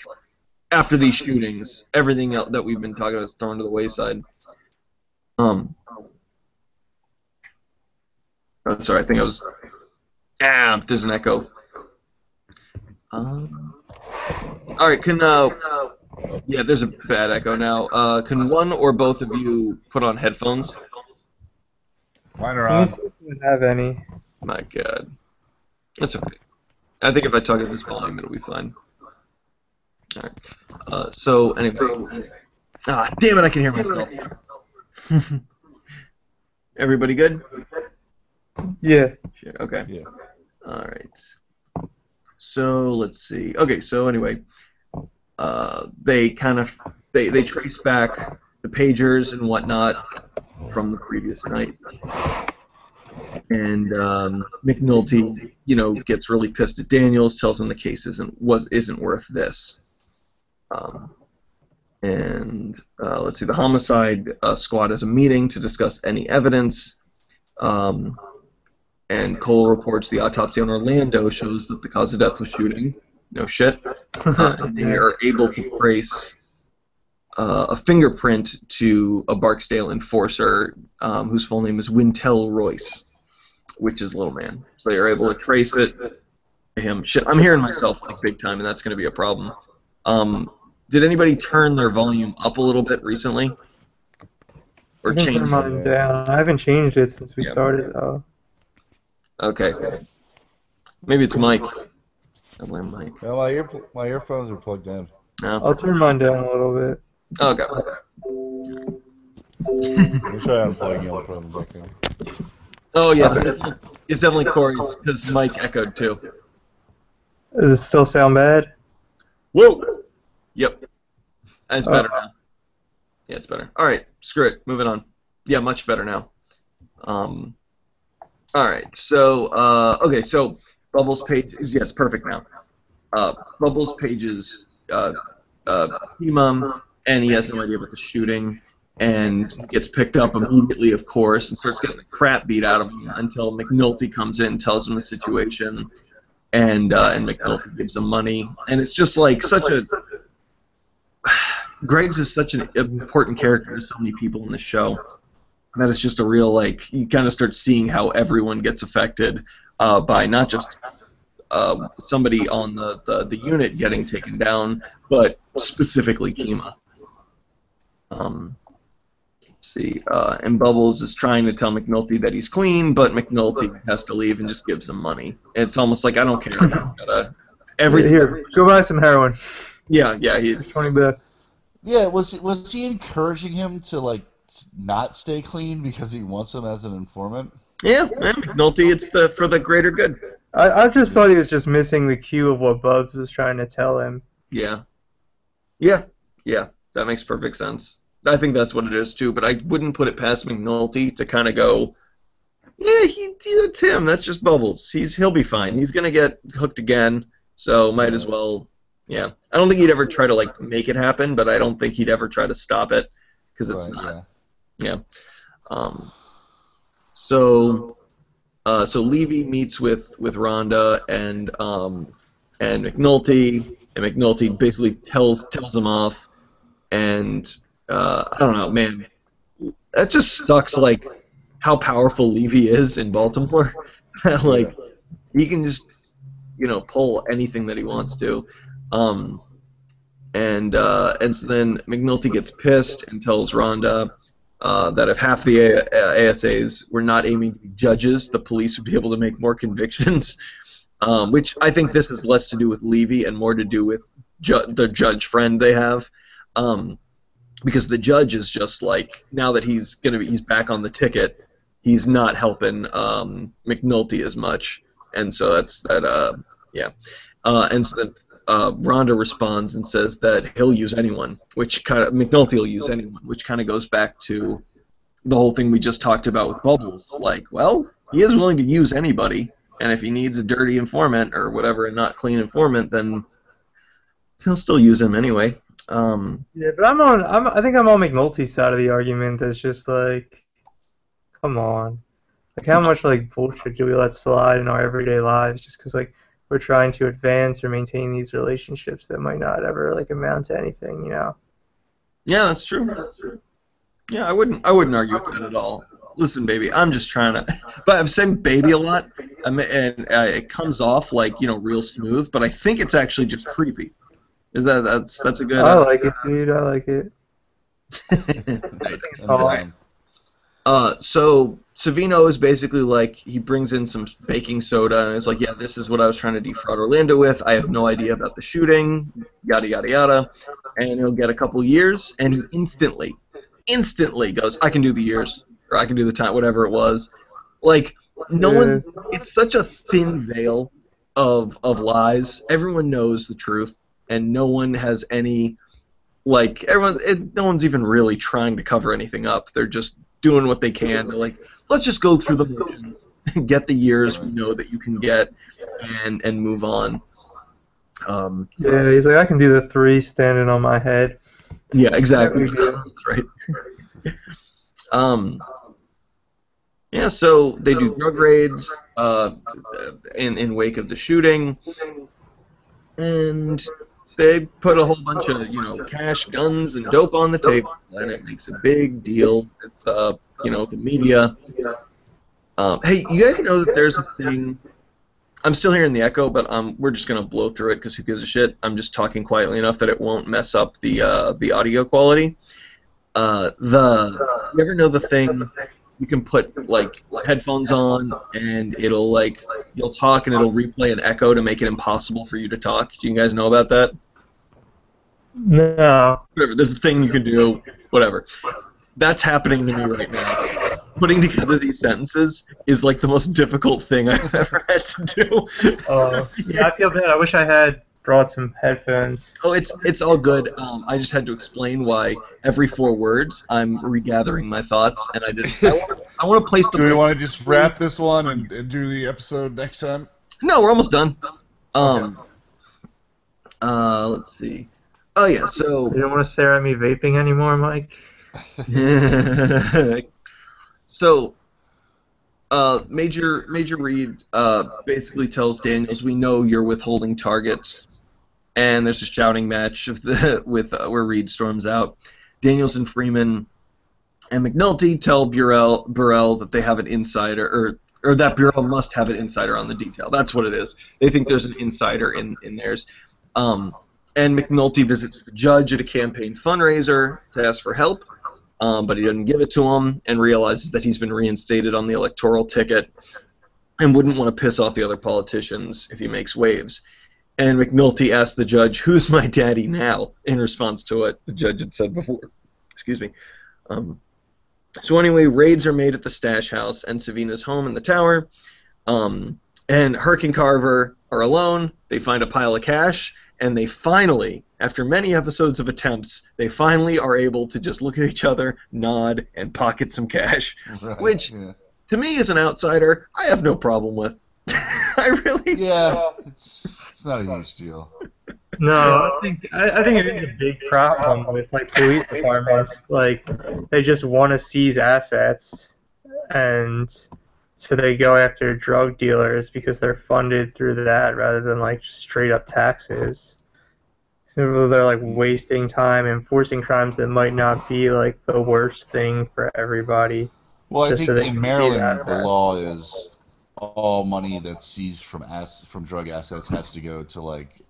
after these shootings, everything else that we've been talking about is thrown to the wayside. Sorry, I think I was. There's an echo. All right, there's a bad echo now. Can one or both of you put on headphones? Mine are on. I don't have any. My God. That's okay. I think if I talk at this volume, it'll be fine. All right. So, anyway. Damn it, I can hear myself. Everybody good? Yeah. Sure, okay. Yeah. All right. So, let's see. Okay, so anyway, they trace back the pagers and whatnot from the previous night. And McNulty, gets really pissed at Daniels, tells him the case isn't worth this. Let's see, the homicide squad has a meeting to discuss any evidence. And Cole reports the autopsy on Orlando shows that the cause of death was shooting. No shit. And they are able to trace a fingerprint to a Barksdale enforcer whose full name is Wintel Royce, which is Little Man. So they are able to trace it to him. Shit, I'm hearing myself like big time, and that's going to be a problem. Did anybody turn their volume up a little bit recently? Or change it? Mine down. I haven't changed it since we started. Okay. Maybe it's Mike. I blame Mike. No, my earphones are plugged in. No? I'll turn mine down a little bit. Okay. Let me try unplugging it from the back end. Oh, yes. It's definitely Corey's, because Mike echoed too. Does it still sound bad? Whoa! Yep. It's better now. Yeah, it's better. Alright, screw it. Moving on. Yeah, much better now. All right. So okay. So Bubbles page. Yeah, it's perfect now. Bubbles pages Imam, and he has no idea about the shooting, and he gets picked up immediately, of course, and starts getting the crap beat out of him until McNulty comes in, tells him the situation, and McNulty gives him money, and it's just like such a. Greg's is such an important character to so many people in the show that it's just a real, like, you kind of start seeing how everyone gets affected by not just somebody on the unit getting taken down, but specifically Kima. Let's see. And Bubbles is trying to tell McNulty that he's clean, but McNulty has to leave and just gives him money. It's almost like, I don't care. Everything. Here, go buy some heroin. Yeah. For $20. Yeah, was he encouraging him to like not stay clean because he wants him as an informant? Yeah, man, McNulty, it's for the greater good. I just thought he was just missing the cue of what Bubs was trying to tell him. Yeah, that makes perfect sense. I think that's what it is too, but I wouldn't put it past McNulty to kind of go, yeah, that's him. That's just Bubbles. He'll be fine. He's gonna get hooked again, so might as well. Yeah, I don't think he'd ever try to like make it happen, but I don't think he'd ever try to stop it because it's not. Yeah. So Levy meets with Rhonda and McNulty, and McNulty basically tells him off, and I don't know, man, that just sucks. Like how powerful Levy is in Baltimore. Like he can just pull anything that he wants to. And so then McNulty gets pissed and tells Rhonda that if half the ASAs were not aiming to be judges, the police would be able to make more convictions. Which I think this has less to do with Levy and more to do with the judge friend they have. Because the judge is just like, now that he's back on the ticket, he's not helping McNulty as much, and so that's that. And so then Rhonda responds and says that he'll use anyone, McNulty will use anyone, which kind of goes back to the whole thing we just talked about with Bubbles. Like, well, he is willing to use anybody, and if he needs a dirty informant or whatever, a not clean informant, then he'll still use him anyway. Yeah, but I think I'm on McNulty's side of the argument. That's just like, come on, like how much like bullshit do we let slide in our everyday lives just because like we're trying to advance or maintain these relationships that might not ever like amount to anything, Yeah, that's true. Yeah, I wouldn't argue with that at all. Listen, baby, I'm just trying to, but I'm saying baby a lot, and it comes off like real smooth, but I think it's actually just creepy. Is that's a good? I like it, dude. I like it. So Savino is basically like, he brings in some baking soda and it's like, yeah, this is what I was trying to defraud Orlando with. I have no idea about the shooting, yada yada yada, and he'll get a couple years, and he instantly goes, I can do the years, or I can do the time, whatever it was. Like no one, it's such a thin veil of lies. Everyone knows the truth. And no one has any, like, no one's even really trying to cover anything up. They're just doing what they can. They're like, let's just go through the motions, get the years we know that you can get, and move on. Yeah, he's like, I can do the 3 standing on my head. Yeah, exactly. Right. Yeah, so they do drug raids in wake of the shooting, and they put a whole bunch of, cash, guns, and dope on the table, and it makes a big deal with, the media. Hey, you guys know that there's a thing. I'm still hearing the echo, but we're just gonna blow through it because who gives a shit? I'm just talking quietly enough that it won't mess up the audio quality. You ever know the thing? You can put like headphones on, and it'll like, you'll talk and it'll replay an echo to make it impossible for you to talk. Do you guys know about that? No. Whatever. There's a thing you can do. Whatever. That's happening to me right now. Putting together these sentences is like the most difficult thing I've ever had to do. Yeah, I feel bad. I wish I had brought some headphones. Oh, it's all good. I just had to explain why every 4 words I'm regathering my thoughts, and I want to place the. Do we want to just wrap this one and do the episode next time? No, we're almost done. Okay. Let's see. Oh yeah, so You don't want to stare at me vaping anymore, Mike? so Major Reed basically tells Daniels, "We know you're withholding targets," and there's a shouting match where Reed storms out. Daniels and Freeman and McNulty tell Burrell that they have an insider, or that Burrell must have an insider on the detail. That's what it is. They think there's an insider in theirs. And McNulty visits the judge at a campaign fundraiser to ask for help, but he doesn't give it to him and realizes that he's been reinstated on the electoral ticket and wouldn't want to piss off the other politicians if he makes waves. And McNulty asks the judge, "Who's my daddy now?" in response to what the judge had said before. Excuse me. So anyway, raids are made at the stash house and Savina's home in the tower. And Herc and Carver are alone. They find a pile of cash, and they finally, after many episodes of attempts, they finally are able to just look at each other, nod, and pocket some cash, Right, which, yeah. to me as an outsider, I have no problem with. I really Yeah, it's not a huge deal. No, I think it is a big problem with like police departments. Like they just want to seize assets, and so they go after drug dealers because they're funded through that rather than like straight up taxes. So they're like wasting time enforcing crimes that might not be like the worst thing for everybody. Well, I Just think so they in can see Maryland that. the law is all money that's seized from drug assets has to go to like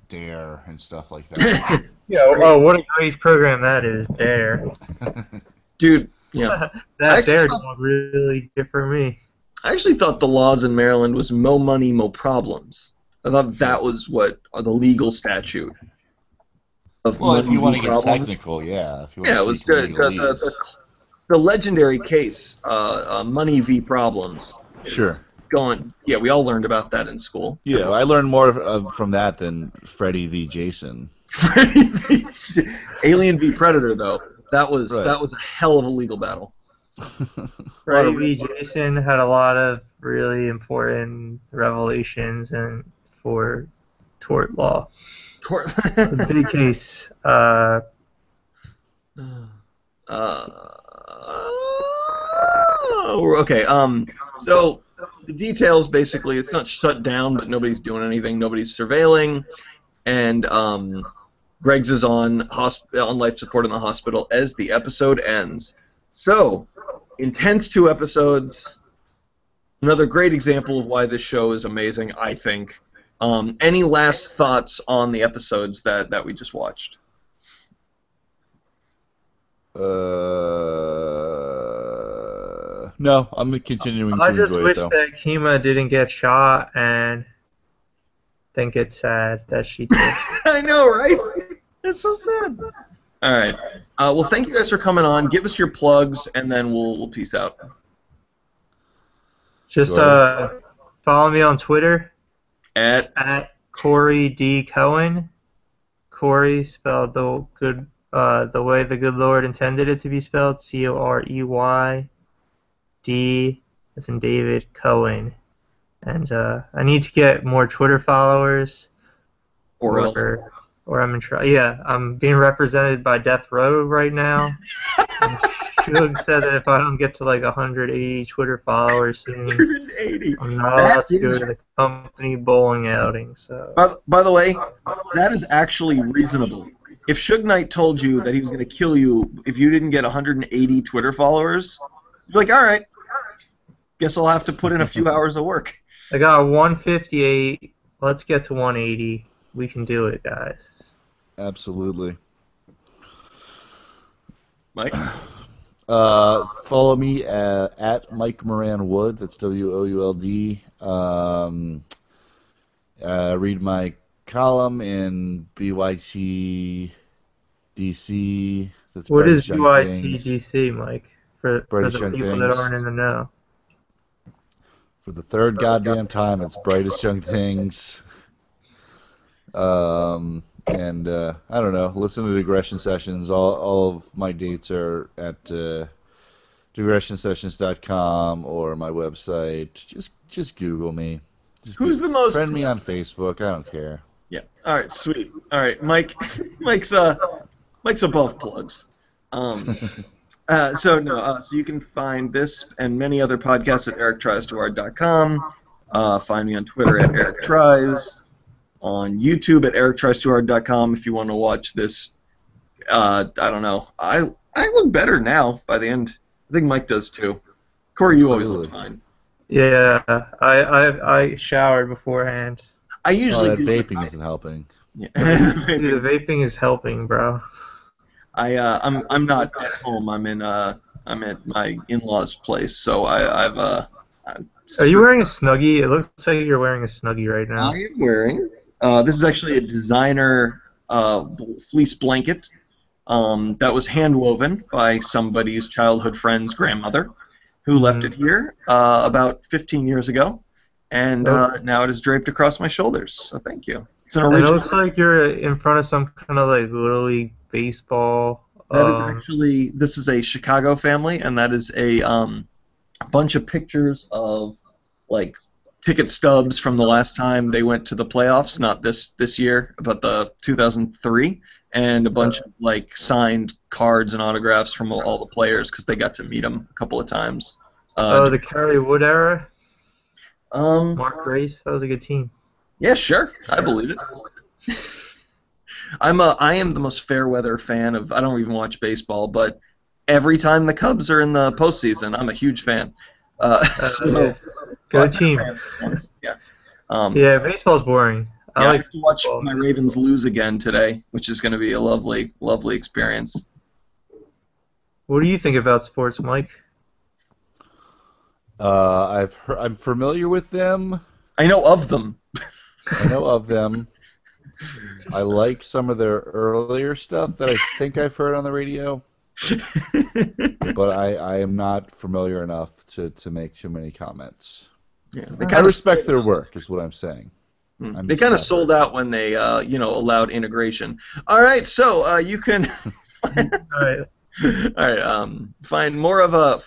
DARE and stuff like that. Yeah. Oh, what a great program that is, DARE. Dude, yeah. That DARE dog really good for me. I actually thought the laws in Maryland was mo money, mo problems. I thought that was what the legal statute of Well, if money you want to v. get problem. technical, yeah. If you want Yeah, to it was speak legalese. the legendary case, Money v. Problems. is Sure. Going. Yeah, we all learned about that in school. Yeah, I learned more from that than Freddy v. Jason. Freddy v. Alien v. Predator, though. That was Right. a hell of a legal battle. Freddy v. Jason had a lot of really important revelations and for tort law. The big case. Okay. So the details basically, it's not shut down, but nobody's doing anything. Nobody's surveilling, and Greg's is on life support in the hospital as the episode ends. So, intense 2 episodes. Another great example of why this show is amazing, I think. Any last thoughts on the episodes that we just watched? No, I'm continuing to I just enjoy wish it though. that Kima didn't get shot and think it's sad that she did. I know, right? It's so sad. All right. Well, thank you guys for coming on. Give us your plugs, and then we'll peace out. Just Sure. follow me on Twitter At Corey D. Cohen. Corey spelled the way the good Lord intended it to be spelled, Corey. D as in David Cohen. And I need to get more Twitter followers. or else. Or I'm in trouble. Yeah, I'm being represented by Death Row right now. Shug said that if I don't get to like 180 Twitter followers soon, 180. I'm not allowed to go to the company bowling outing. So. By the way, that is actually reasonable. If Suge Knight told you that he was going to kill you if you didn't get 180 Twitter followers, you'd be like, all right, guess I'll have to put in a few hours of work. I got 158. Let's get to 180. We can do it, guys. Absolutely. Mike? Follow me at Mike Moran Wood. That's WOULD. Read my column in BYT DC. That's What is British Young Things. BYTDC, Mike? For British the Young people Things. that aren't in the know. For the third goddamn time, it's Brightest Young Things. And I don't know, listen to Digression Sessions. All of my dates are at digressionsessions.com or my website. Just Google me. Who's the most? Friend me on Facebook. I don't care. Yeah. All right. Sweet. All right. Mike's above plugs. So you can find this and many other podcasts at erictriestoohard.com. Find me on Twitter at erictries. On YouTube at erictriestoohard.com if you want to watch this. I don't know. I look better now by the end. I think Mike does too. Corey, you always look fine. Yeah, I showered beforehand. I usually that vaping isn't helping. Yeah. Dude, the vaping is helping, bro. I'm not at home. I'm at my in-laws' place, so I'm Are you wearing a Snuggie? It looks like you're wearing a Snuggie right now. I am wearing. This is actually a designer fleece blanket that was hand-woven by somebody's childhood friend's grandmother, who left it here about 15 years ago, and now it is draped across my shoulders. So thank you. It's an original. It looks like you're in front of some kind of like Little League baseball. That is actually, this is a Chicago family, and that is a bunch of pictures of like ticket stubs from the last time they went to the playoffs, not this year, but the 2003, and a bunch of like signed cards and autographs from all the players because they got to meet them a couple of times. The Kerry Wood era. Mark Grace, that was a good team. Yeah, sure, I believe it. I am the most fair weather fan of. I don't even watch baseball, but every time the Cubs are in the postseason, I'm a huge fan. Good team. Yeah. Yeah, baseball's boring. I have to watch my Ravens lose again today, which is going to be a lovely, lovely experience. What do you think about sports, Mike? I'm familiar with them. I know of them. I like some of their earlier stuff that I think I've heard on the radio, but I am not familiar enough to make too many comments. Yeah, I respect their work, is what I'm saying. They kind of sold out when they, allowed integration. All right, so you can. All right. Find more of our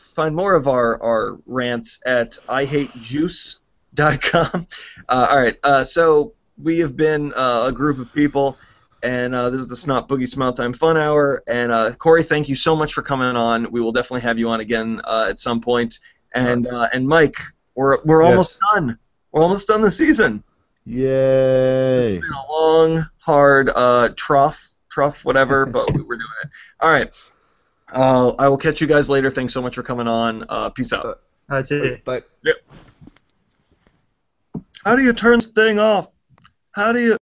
rants at ihatejuice.com. All right. So we have been a group of people, and this is the Snot-boogie Smile Time Fun Hour. And Corey, thank you so much for coming on. We will definitely have you on again at some point. And Mike, we're almost done. We're almost done the season. Yay! It's been a long, hard trough, whatever, but we're doing it. All right. I will catch you guys later. Thanks so much for coming on. Peace out. That's it. Bye. Yep. How do you turn this thing off? How do you...